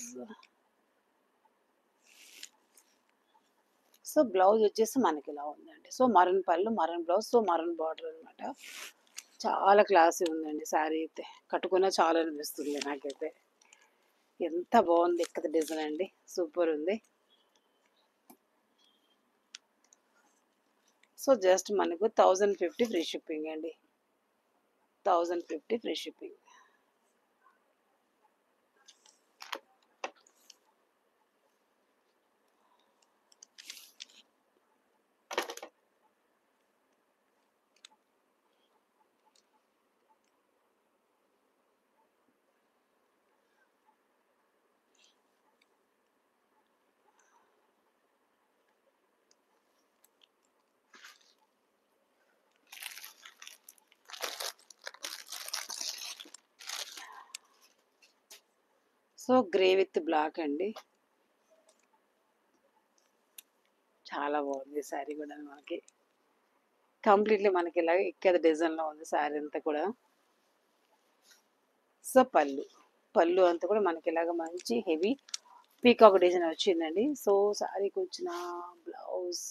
సో బ్లౌజ్ వచ్చేసి మనకి ఇలా ఉందండి. సో మరూన్ పళ్ళు, maroon blouse, so maroon border అనమాట. చాలా క్లాసీ ఉందండి శారీ అయితే. కట్టుకున్నా చాలా అనిపిస్తుంది నాకైతే. ఎంత బాగుంది ఇక్కడ డిజైన్ అండి. సూపర్ ఉంది. సో జస్ట్ మనకు 1050 ఫ్రీ షిప్పింగ్ అండి. 1050 free shipping. So grey with black అండి. చాలా బాగుంది శారీ కూడా మనకి. కంప్లీట్లీ మనకి ఇలాగ ఇక్కడ డిజైన్లో ఉంది శారీ అంతా కూడా. సో పళ్ళు, పళ్ళు అంతా కూడా మనకి ఇలాగ మంచి హెవీ పీకాక్ డిజైన్ వచ్చిందండి. సో శారీకి వచ్చిన బ్లౌజ్,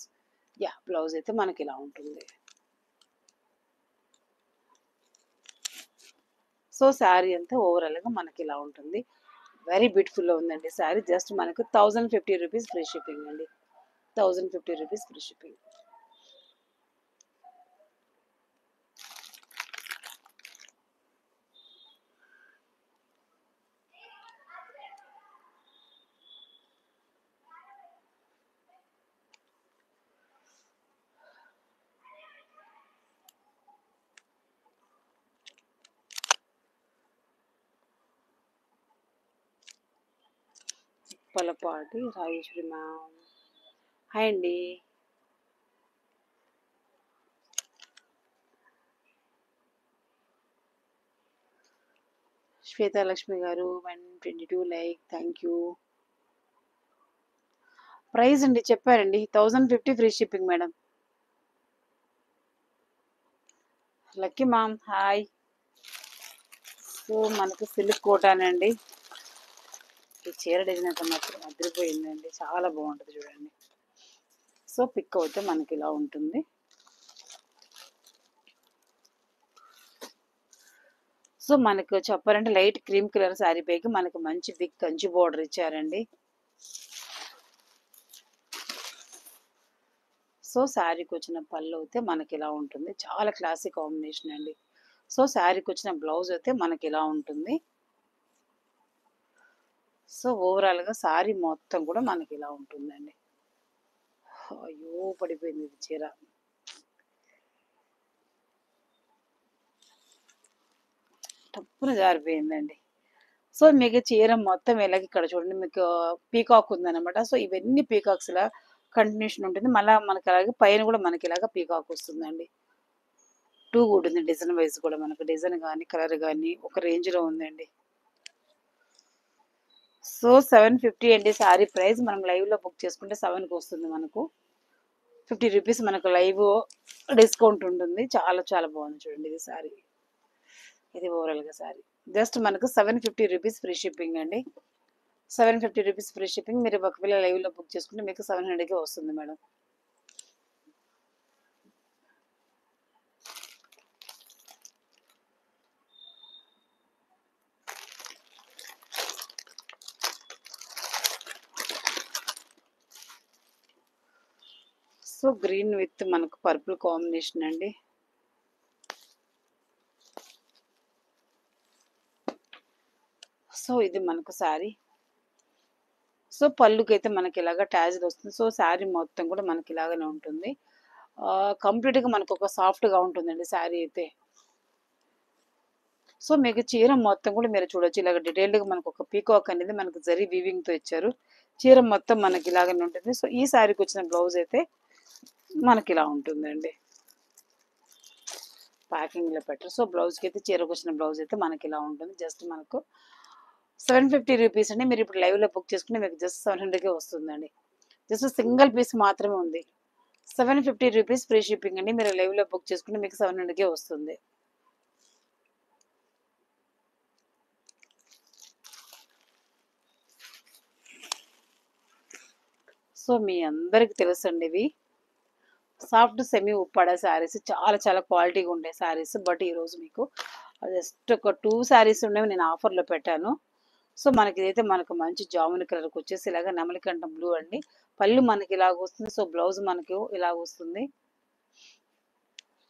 బ్లౌజ్ అయితే మనకి ఇలా ఉంటుంది. సో శారీ అంతా ఓవరాల్గా మనకి ఇలా ఉంటుంది. వెరీ బ్యూటిఫుల్గా ఉందండి శారీ. జస్ట్ మనకు 1050 రూపీస్ ఫ్రీ షిప్పింగ్ అండి. 1050 rupees free shipping. Palapati Rajeshwari ma'am. Hi అండి. శ్వేతాలక్ష్మి గారు 122 లైక్. Thank you. ప్రైస్ అండి చెప్పారండి 1050 free shipping madam. Lucky ma'am hi. So మనకు సిల్క్ కోటానండి. ఈ చీర డిజైన్ అయితే మాత్రం అదిరిపోయిందండి. చాలా బాగుంటుంది చూడండి. సో పిక్ అయితే మనకి ఇలా ఉంటుంది. సో మనకు చెప్పాలంటే లైట్ క్రీమ్ కలర్ శారీ పైకి మనకు మంచి బిగ్ కంచి బోర్డర్ ఇచ్చారండి. సో శారీకి వచ్చిన పళ్ళు అయితే మనకి ఇలా ఉంటుంది. చాలా క్లాసిక్ కాంబినేషన్ అండి. సో శారీకి వచ్చిన బ్లౌజ్ అయితే మనకి ఇలా ఉంటుంది. సో ఓవరాల్గా శారీ మొత్తం కూడా మనకి ఇలా ఉంటుందండి. అయ్యో పడిపోయింది ఇది చీర. తప్పున జారిపోయిందండి. సో మీకు చీర మొత్తం ఇలాగ ఇక్కడ చూడండి మీకు పీకాక్ ఉందన్నమాట. సో ఇవన్నీ పీకాక్స్ ఇలా కంటిన్యూషన్ ఉంటుంది. మళ్ళీ మనకి అలాగే పైన కూడా మనకి ఇలాగ పీకాక్ వస్తుందండి. టూ గుడ్ ఉంది డిజైన్ వైజ్ కూడా. మనకు డిజైన్ కానీ కలర్ కానీ ఒక రేంజ్లో ఉందండి. సో 750 అండి శారీ ప్రైస్. మనం లైవ్లో బుక్ చేసుకుంటే 7కి వస్తుంది మనకు. 50 రూపీస్ మనకు లైవ్ డిస్కౌంట్ ఉంటుంది. చాలా చాలా బాగుంది చూడండి ఇది శారీ. ఇది ఓవరాల్గా శారీ జస్ట్ మనకు 750 రూపీస్ ఫ్రీ షిప్పింగ్ అండి. 750 రూపీస్ ఫ్రీ షిప్పింగ్. మీరు ఒకవేళ లైవ్లో బుక్ చేసుకుంటే మీకు 700కే వస్తుంది మేడం. సో గ్రీన్ విత్ మనకు పర్పుల్ కాంబినేషన్ అండి. సో ఇది మనకు శారీ. సో పళ్ళుకైతే మనకి ఇలాగ ట్యాజ్డ్ వస్తుంది. సో శారీ మొత్తం కూడా మనకి ఇలాగనే ఉంటుంది. కంప్లీట్గా మనకు ఒక సాఫ్ట్గా ఉంటుందండి శారీ అయితే. సో మీకు చీర మొత్తం కూడా మీరు చూడొచ్చు. ఇలాగ డీటెయిల్డ్గా మనకు ఒక పీకాక్ అనేది మనకు జరీ వీవింగ్తో ఇచ్చారు. చీర మొత్తం మనకి ఇలాగనే ఉంటుంది. సో ఈ శారీకి వచ్చిన బ్లౌజ్ అయితే మనకి ఇలా ఉంటుందండి. ప్యాకింగ్‌లో పెట్టరు. సో, బ్లౌజ్‌కైతే చీరకొచ్చిన బ్లౌజ్ అయితే మనకిలా ఉంటుంది. జస్ట్ మనకు 750 రూపీస్ అండి. మీరిప్పుడు లైవ్‌లో బుక్ చేసుకుంటే మీకు జస్ట్ 700కే వస్తుందండి. జస్ట్ సింగిల్ పీస్ మాత్రమే ఉంది. 750 రూపీస్ ఫ్రీ షిప్పింగ్ అండి. మీరు లైవ్‌లో బుక్ చేసుకుంటే మీకు 700కే వస్తుంది. సో, మీ అందరికి తెలుసండి ఇవి. సాఫ్ట్ సెమీ ఉప్పాడ శారీస్ చాలా చాలా క్వాలిటీగా ఉండే శారీస్. బట్ ఈరోజు మీకు జస్ట్ ఒక 2 శారీస్ ఉండేవి నేను ఆఫర్‌లో పెట్టాను. సో, మనకిదైతే మనకు మంచి జాముని కలర్‌కొచ్చేసి ఇలాగ నెమలికంఠం బ్లూ అండి. పళ్ళు మనకి ఇలాగొస్తుంది. సో, బ్లౌజ్ మనకు ఇలాగొస్తుంది.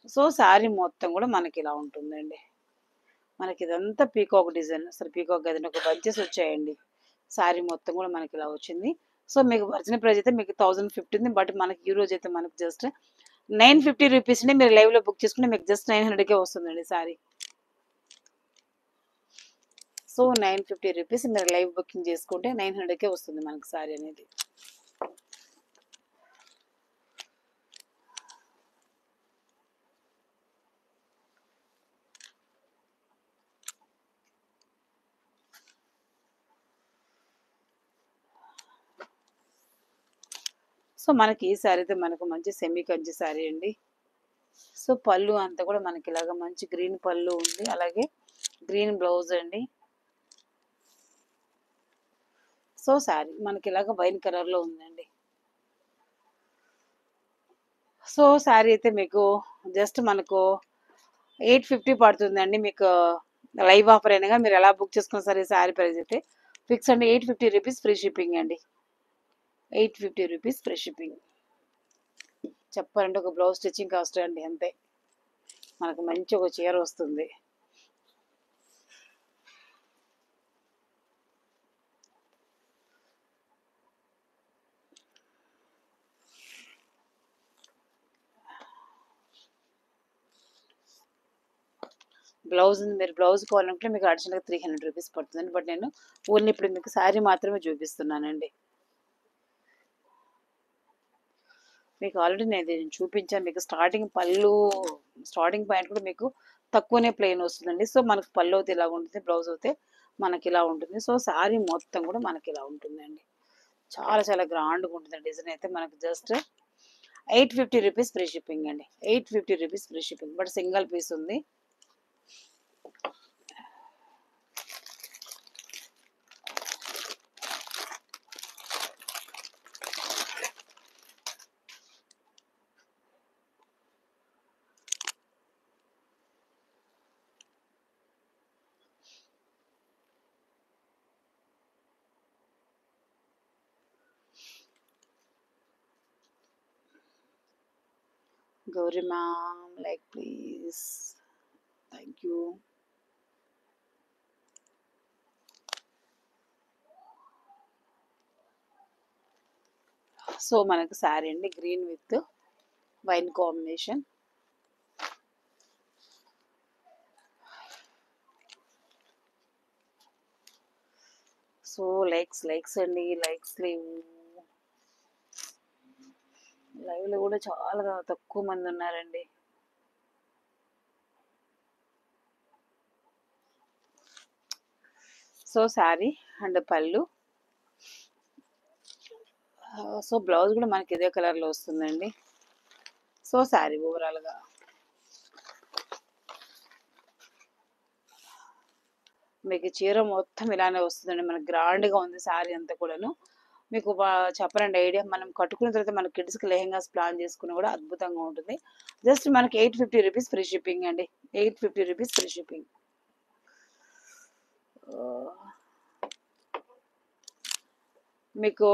సో, శారీ మొత్తం గూడా మనకిలా ఉంటుందండి. మనకిదంతా పీకాక్ డిజైన్. అసలు పీకాక్ కాదండి. ఒక బంచెస్ వచ్చాయండి. శారీ మొత్తం గూడా మనకిలా వచ్చింది. సో, మీకు ఒరిజినల్ ప్రైస్ అయితే మీకు 1050 ఉంది. బట్ మనకి ఈరోజైతే మనకు జస్ట్ 950 రూపీస్‌ని మీరు లైవ్‌లో బుక్ చేసుకుంటే మీకు జస్ట్ 900కే వస్తుందండి శారీ. సో, 950 రూపీస్ మీరు లైవ్ బుకింగ్ చేసుకుంటే 900కే వస్తుంది మనకు శారీ అనేది. సో, మనకి ఈ శారీ అయితే మనకు మంచి సెమీ కంచి శారీ అండి. సో, పళ్ళు అంతా కూడా మనకిలాగా మంచి గ్రీన్ పళ్ళు ఉంది. అలాగే గ్రీన్ బ్లౌజ్ అండి. సో, శారీ మనకిలాగా వైన్ కలర్‌లో ఉందండి. సో, శారీ అయితే మీకు జస్ట్ మనకు 850 పడుతుందండి. మీకు లైవ్ ఆఫర్ అయినా గాని మీరు ఎలా బుక్ చేసుకున్నా సరే శారీ ప్రైస్ అయితే ఫిక్స్ అండి. 850 రూపీస్ ఫ్రీ షిప్పింగ్ అండి. 850 రూపీస్ ఫ్రీ షిప్పింగ్. చెప్పాలంటే ఒక బ్లౌజ్ స్టిచ్చింగ్ కాస్ట్ అండి అంతే. మనకు మంచి ఒక చీర వస్తుంది. మీరు బ్లౌజ్ కావాలనుకుంటే మీకు అడిషనల్‌గా 300 రూపీస్ పడుతుందండి. బట్ నేను ఓన్లీ ఇప్పుడు మీకు శారీ మాత్రమే చూపిస్తున్నానండి. మీకు ఆల్రెడీ నేను చూపించాను. మీకు స్టార్టింగ్ పాయింట్ కూడా మీకు తక్కువనే ప్లెయిన్ వస్తుందండి. సో, మనకు పళ్ళు అయితే ఇలా ఉంటుంది. బ్లౌజ్ అయితే మనకిలా ఉంటుంది. సో, శారీ మొత్తం కూడా మనకిలా ఉంటుందండి. చాలా చాలా గ్రాండ్‌గా ఉంటుంది. డిజైన్ అయితే మనకు జస్ట్ 850 రూపీస్ ఫ్రీ షిప్పింగ్ అండి. 850 rupees free shipping. But single piece ఉంది. Gauri ma'am like please. Thank you. So, మనకు శారీ అండి green with wine combination. So, likes అండి. లైక్స్ లేవు. లైవ్‌లో కూడా చాలా తక్కువ మంది ఉన్నారండి. సో, శారీ అండ్ పళ్ళు. సో, బ్లౌజ్ కూడా మనకి ఇదే కలర్‌లో వస్తుందండి. సో, శారీ ఓవరాల్‌గా. మీకు చీర మొత్తం ఇలానే వస్తుందండి. మనకు గ్రాండ్‌గా ఉంది శారీ అంతా కూడాను. మీకు చెప్పనండి ఐడియా. మనం కట్టుకున్న తర్వాత మన కిడ్స్‌కి లెహెంగాస్ ప్లాన్ చేసుకున్న కూడా అద్భుతంగా ఉంటుంది. జస్ట్ మనకి 850 రూపీస్ ఫ్రీ షిప్పింగ్ అండి. 850 రూపీస్ ఫ్రీ షిప్పింగ్. మీకు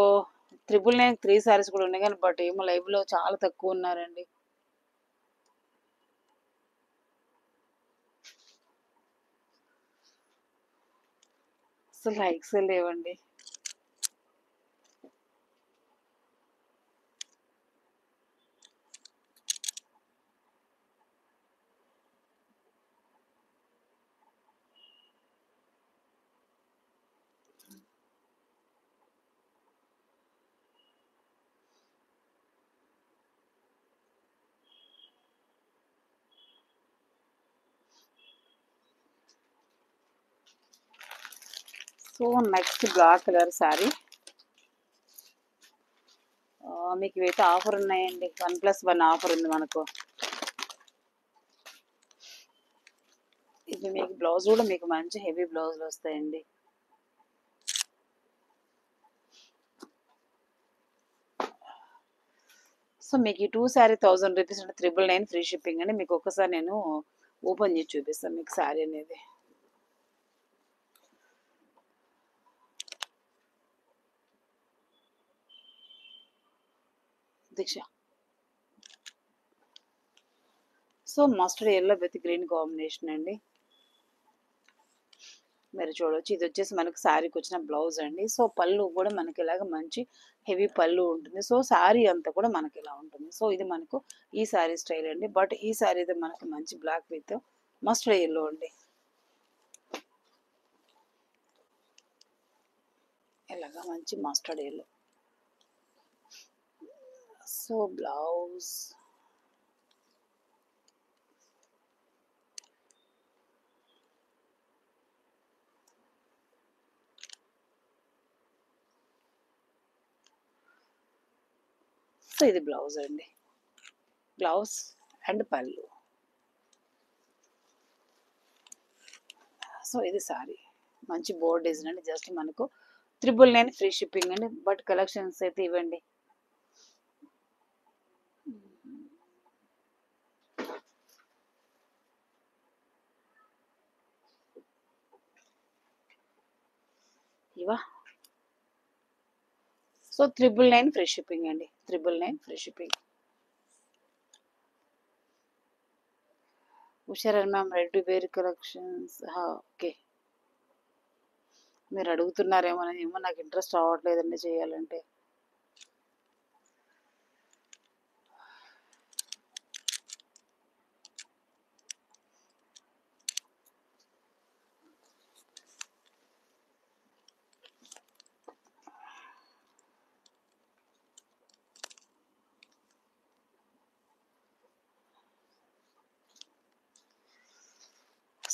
999 3 సారీస్ కూడా ఉన్నాయి కానీ బట్ ఏమో లైవ్‌లో చాలా తక్కువ ఉన్నారండి. అసలు లైక్సే లేవండి. So next black colour sari. మీకు ఇవైతే ఆఫర్ ఉన్నాయండి, 1+1 ఆఫర్ ఉంది మనకు. ఇది మీకు బ్లౌజ్ కూడా మీకు మంచి హెవీ బ్లౌజులు వస్తాయండి. సో మీకు ఈ 2 శారీ 1000 రూపీస్ అంటే 999 ఫ్రీ షిప్పింగ్ అండి. మీకు ఒక్కసారి నేను ఓపెన్ చేసి చూపిస్తాను మీకు శారీ అనేది. Deeksha. So mustard yellow with green combination అండి. మీరు చూడవచ్చు, ఇది వచ్చేసి మనకు శారీకి వచ్చిన బ్లౌజ్ అండి. సో పళ్ళు కూడా మనకి ఇలాగ మంచి హెవీ పళ్ళు ఉంటుంది. సో శారీ అంతా కూడా మనకి ఇలా ఉంటుంది. సో ఇది మనకు ఈ శారీ స్టైల్ అండి. బట్ ఈ శారీ అయితే మనకి మంచి బ్లాక్ విత్ మస్టర్డ్ ఎల్లో అండి. ఇలాగా మంచి mustard yellow. So blouse so ఇది బ్లౌజ్ అండి. బ్లౌజ్ అండ్ పళ్ళు. సో ఇది సారీ మంచి బోర్డ్ డిజైన్ అండి. జస్ట్ మనకు 999 ఫ్రీ షిప్పింగ్ అండి. బట్ కలెక్షన్స్ అయితే ఇవ్వండి. ఇవా. సో 999 ఫ్రీ షిప్పింగ్ అండి. 999 ఫ్రీ షిప్పింగ్. ఉషారన్ ma'am red wear collections. Okay, మీరు అడుగుతున్నారేమో, ఏమో నాకు ఇంట్రెస్ట్ రావట్లేదండి చేయాలంటే.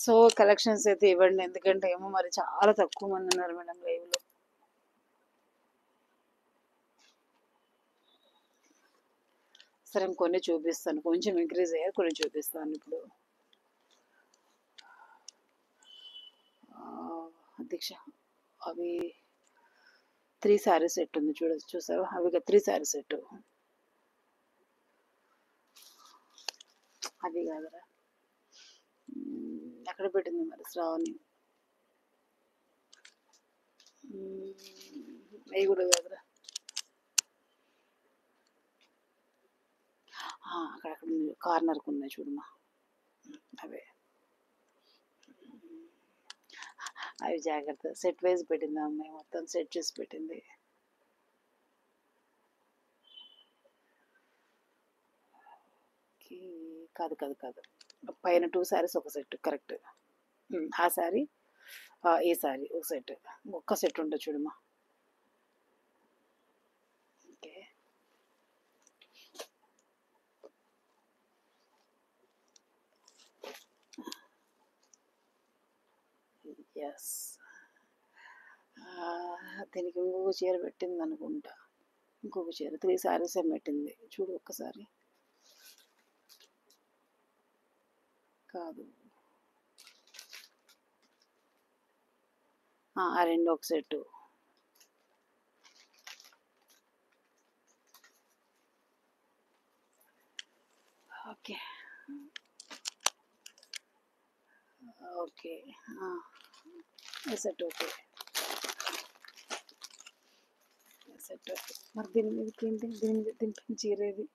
సో కలెక్షన్స్ అయితే ఇవ్వండి, ఎందుకంటే ఏమో మరి చాలా తక్కువ మంది ఉన్నారు మేడం లైవ్లో. సరే కొన్ని చూపిస్తాను, కొంచెం ఇంక్రీజ్ అయ్యారు, కొన్ని చూపిస్తాను ఇప్పుడు. దీక్ష అవి 3 శారీ సెట్ ఉంది చూసావా, అవి 3 శారీ సెట్. అది కాదురా, ఎక్కడ పెట్టింది మరి శ్రావణి. అవి కూడా కాదురా, అక్కడక్కడ కార్నర్కి ఉన్నాయి చూడమ్మా, అవే. అవి జాగ్రత్త, సెట్ వైజ్ పెట్టింది అమ్మాయి, మొత్తం సెట్ చేసి పెట్టింది. కాదు కాదు కాదు, పైన 2 శారీస్ ఒక సెట్ కరెక్ట్. ఆ శారీ ఈ శారీ ఒక సెట్, ఒక్క సెట్ ఉంటుంది చూడమ్మా. Okay, yes. దీనికి ఇంకొక చీర పెట్టింది అనుకుంటా, ఇంకొక చీర 3 శారీస్ పెట్టింది చూడు ఒక్కసారి. కాదు, ఆ రెండు ఒక set. Okay okay, set okay, set okay. మరి దీని మీద ఏంటి, దీని మీద దీని చీర ఇది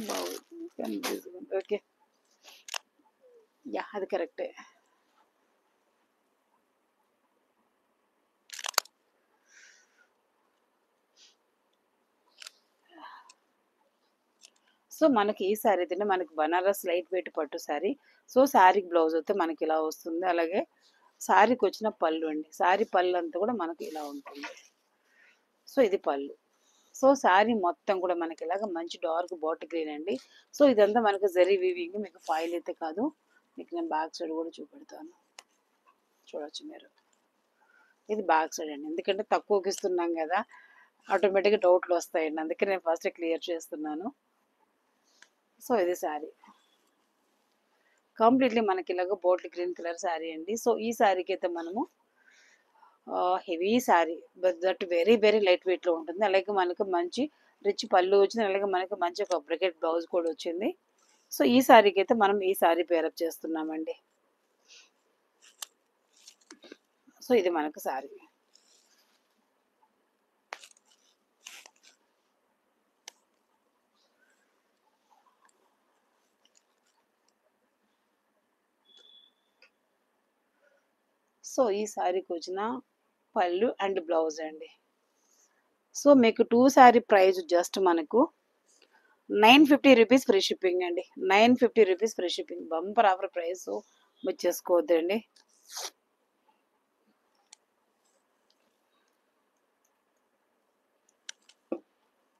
బాగుంది, కన్ఫ్యూజ్గా ఉంది. ఓకే, యా అది కరెక్టే. సో మనకి ఈ శారీ అయితే మనకి బనారస్ లైట్ వెయిట్ పట్టు శారీ. సో శారీకి బ్లౌజ్ అయితే మనకి ఇలా వస్తుంది. అలాగే శారీకి వచ్చిన పళ్ళు అండి, శారీ పళ్ళు అంతా కూడా మనకి ఇలా ఉంటుంది. సో ఇది పళ్ళు. సో శారీ మొత్తం కూడా మనకి ఇలాగ మంచి డార్క్ బాటిల్ గ్రీన్ అండి. సో ఇదంతా మనకు జరీ వీవింగ్, మీకు ఫాయిల్ అయితే కాదు. మీకు నేను బ్యాక్ సైడ్ కూడా చూపెడతాను, చూడొచ్చు మీరు. ఇది బ్యాక్ సైడ్ అండి. ఎందుకంటే తక్కువకి ఇస్తున్నాం కదా, ఆటోమేటిక్గా డౌట్లు వస్తాయండి. అందుకే నేను ఫస్ట్ క్లియర్ చేస్తున్నాను. సో ఇది శారీ కంప్లీట్లీ మనకి ఇలాగ బాటిల్ గ్రీన్ కలర్ శారీ అండి. సో ఈ శారీకి అయితే మనము heavy sari, but that very very light వెయిట్లో ఉంటుంది. అలాగే మనకు మంచి రిచ్ పళ్ళు వచ్చింది. అలాగే మనకి మంచి ఒక బ్రికెట్ బ్లౌజ్ కూడా వచ్చింది. సో ఈ శారీకి అయితే మనం ఈ శారీ పేరప్ చేస్తున్నామండి. సో ఇది మనకు శారీ. సో ఈ శారీకి వచ్చిన పళ్ళు అండ్ బ్లౌజ్ అండి. సో మీకు 2 శారీ ప్రైస్ జస్ట్ మనకు 950 రూపీస్ ఫ్రీ షిప్పింగ్ అండి. 950 rupees free shipping, bumper offer price miss చేసుకోవద్దండి.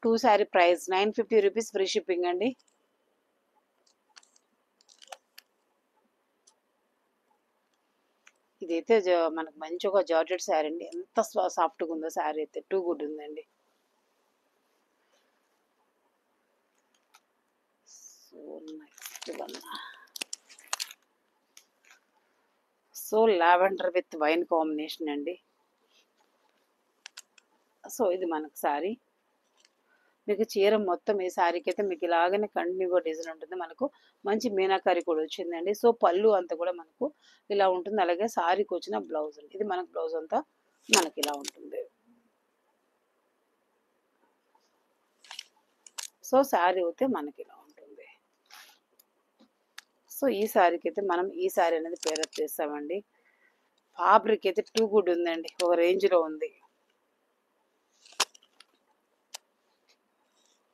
2 sari price 950 rupees free shipping అండి. ఇదైతే మనకు మంచి ఒక జార్జెట్ శారీ అండి. ఎంత సాఫ్ట్గా ఉందో శారీ అయితే, టూ గుడ్ ఉందండి. So next one, so lavender with wine combination అండి. సో ఇది మనకు శారీ. మీకు చీర మొత్తం ఈ శారీకి అయితే మీకు ఇలాగనే కంటిన్యూగా డిజైన్ ఉంటుంది. మనకు మంచి మీనాకారి కూడా వచ్చిందండి. సో పళ్ళు అంతా కూడా మనకు ఇలా ఉంటుంది. అలాగే శారీకి వచ్చిన బ్లౌజ్ అండి. ఇది మనకు బ్లౌజ్ అంతా మనకి ఇలా ఉంటుంది. సో శారీ అయితే మనకి ఇలా ఉంటుంది. సో ఈ శారీకి అయితే మనం ఈ శారీ అనేది పేరప్ చేస్తామండి. ఫ్యాబ్రిక్ అయితే టూ గుడ్ ఉందండి, ఒక రేంజ్లో ఉంది.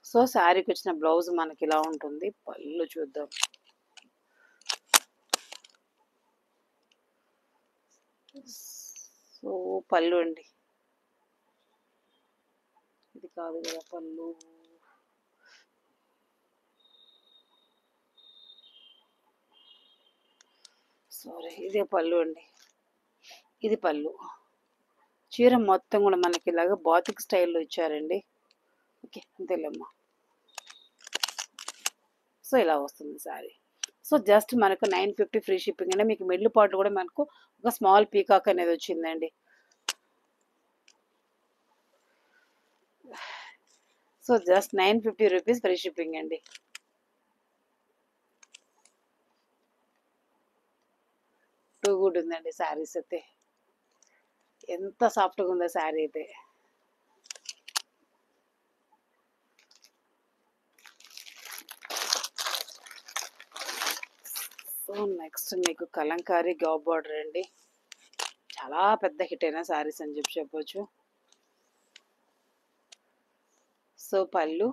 సో శారీకి వచ్చిన బ్లౌజ్ మనకి ఇలా ఉంటుంది. పళ్ళు చూద్దాం. సో పళ్ళు అండి, ఇది కాదు కదా పళ్ళు. సారీ, ఇదే పళ్ళు అండి. ఇది పళ్ళు. చీర మొత్తం కూడా మనకి ఇలాగ బాతిక్ స్టైల్లో ఇచ్చారండి. ఓకే అంతేలేమ్మా. సో ఇలా వస్తుంది శారీ. సో జస్ట్ మనకు 950 ఫ్రీ షిప్పింగ్ అంటే మీకు మిడిల్ పార్ట్ కూడా మనకు ఒక స్మాల్ పీకాక్ అనేది వచ్చిందండి. So just 950 rupees free shipping అండి. టూ గుడ్ ఉందండి శారీస్ అయితే. ఎంత సాఫ్ట్గా ఉందో శారీ అయితే. సో నెక్స్ట్ మీకు కలంకారీ గాబ్ బార్డర్ అండి. చాలా పెద్ద హిట్ అయిన శారీస్ అని చెప్పొచ్చు. సో పళ్ళు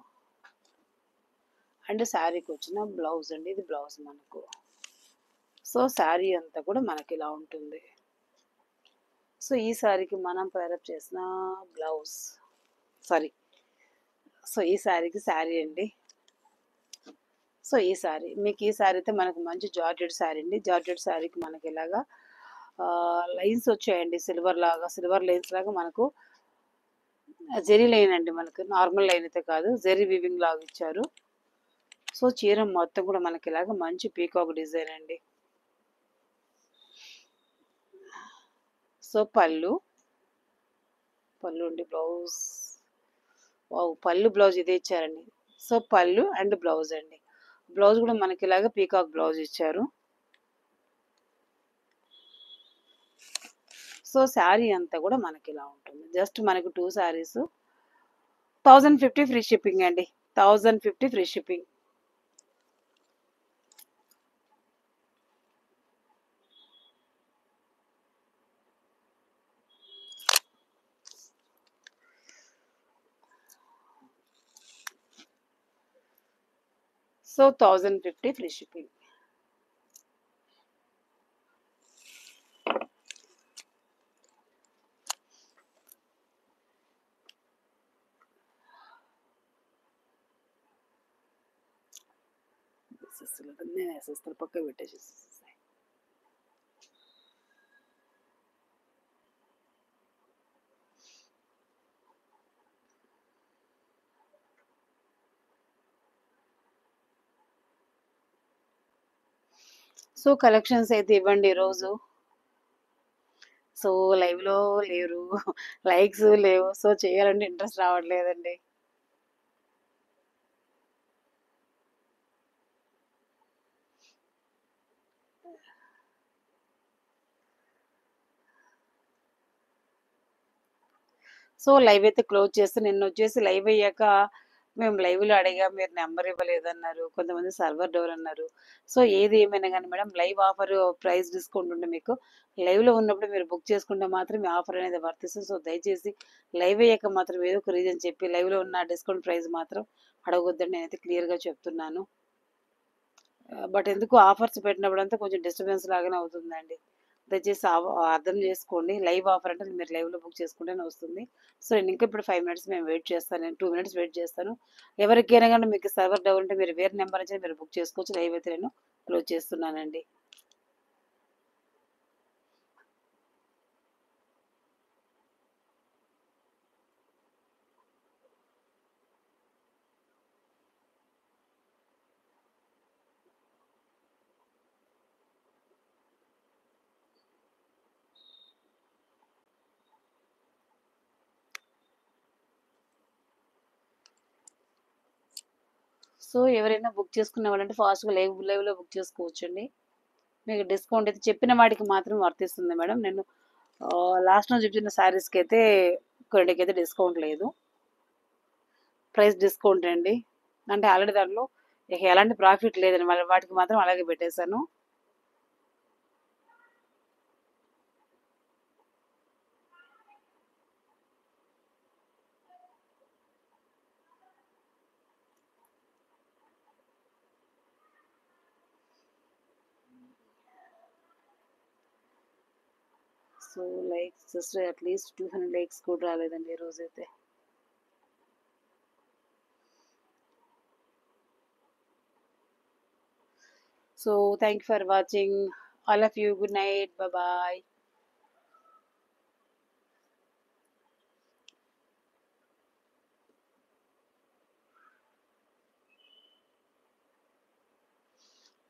అండ్ శారీకి వచ్చిన బ్లౌజ్ అండి. ఇది బ్లౌజ్ మనకు. సో శారీ అంతా కూడా మనకి ఇలా ఉంటుంది. సో ఈ శారీకి మనం పేరప్ చేసిన బ్లౌజ్, సారీ, సో ఈ శారీకి శారీ అండి. సో ఈ శారీ మీకు, ఈ శారీ అయితే మనకు మంచి జార్జెట్ శారీ అండి. జార్జెట్ శారీకి మనకి ఇలాగా లైన్స్ వచ్చాయండి, సిల్వర్ లాగా, సిల్వర్ లైన్స్ లాగా మనకు జెరీ లైన్ అండి. మనకు నార్మల్ లైన్ అయితే కాదు, జెరీ వీవింగ్ లాగా ఇచ్చారు. సో చీర మొత్తం కూడా మనకి ఇలాగ మంచి పీకాక్ డిజైన్ అండి. సో పళ్ళు అండి, బ్లౌజ్, పళ్ళు బ్లౌజ్ ఇదే ఇచ్చారండి. సో పళ్ళు అండ్ బ్లౌజ్ అండి. బ్లౌజ్ కూడా మనకి ఇలాగ పీకాక్ బ్లౌజ్ ఇచ్చారు. సో శారీ అంతా కూడా మనకి ఇలా ఉంటుంది. జస్ట్ మనకు 2 శారీస్ 1050 ఫ్రీ షిప్పింగ్ అండి. 1050 free shipping. So 1050 free shipping. నేను వేసేస్తాను, పక్క పెట్టేసి. సో, కలెక్షన్స్ అయితే ఇవ్వండి రోజు. సో, లైవ్‌లో లేరు. లైక్స్ లేవు. సో, చేయాలంటే ఇంట్రెస్ట్ రావట్లేదండి. సో, లైవ్ అయితే క్లోజ్ చేస్తే నిన్నొచ్చేసి లైవ్ అయ్యాక మేము లైవ్‌లో అడిగాం. మీరు నంబర్ ఇవ్వలేదన్నారు. కొంతమంది సర్వర్ డౌన్ అన్నారు. సో, ఏది ఏమైనా గాని madam live offer price discount ఉంటే మీకు లైవ్‌లో ఉన్నప్పుడు మీరు బుక్ చేసుకుంటే మాత్రం ఈ ఆఫర్ అనేది వర్తిస్తుంది. సో, దయచేసి లైవ్ అయ్యాక మాత్రం ఏదో ఒక రీజన్ చెప్పి లైవ్‌లో ఉన్న డిస్కౌంట్ ప్రైస్ మాత్రం అడగొద్దని నేనైతే క్లియర్‌గా చెప్తున్నాను. బట్ ఎందుకో ఆఫర్స్ పెట్టినప్పుడంతా కొంచెం డిస్టర్బెన్స్ లాగానే అవుతుందండి. దయచేసి అర్థం చేసుకోండి. లైవ్ ఆఫర్ అంటే మీరు లైవ్‌లో బుక్ చేసుకుంటేనే వస్తుంది. సో, నేనింకా ఇప్పుడు 5 మినిట్స్ మేము వెయిట్ చేస్తాను. నేను 2 మినిట్స్ వెయిట్ చేస్తాను. ఎవరికైనా గాని మీకు సర్వర్ డౌన్ ఉంటే మీరు వేరే నంబర్ నుంచి మీరు బుక్ చేసుకోవచ్చు. లైవ్ అయితే నేను క్లోజ్ చేస్తున్నానండి. సో, ఎవరైనా బుక్ చేసుకునే వాళ్ళంటే ఫాస్ట్‌గా లైవ్‌లో బుక్ చేసుకోవచ్చండి. మీకు డిస్కౌంట్ అయితే చెప్పిన వాటికి మాత్రం వర్తిస్తుంది మేడం. నేను లాస్ట్‌లో చెప్పిన శారీస్‌కైతే కొన్నిటికైతే డిస్కౌంట్ లేదు. ప్రైస్ డిస్కౌంట్ అండి. అంటే ఆల్రెడీ దాంట్లో ఇక ఎలాంటి ప్రాఫిట్ లేదండి. మళ్ళీ వాటికి మాత్రం అలాగే పెట్టేసాను. So, likes just at least 200 likes కూడా రాలేదండి ఈరోజైతే. So, thank you for watching. All of you good night. Bye.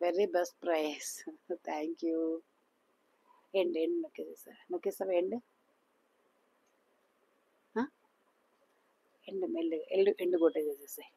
Very best price. Thank you. End నొక్కేసేసా. నొక్కేసావా ఎండ్? ఆ! ఎండ్ మెల్లిగా ఎండ్ ఎండ్ కొట్టేసేసేసేయ్.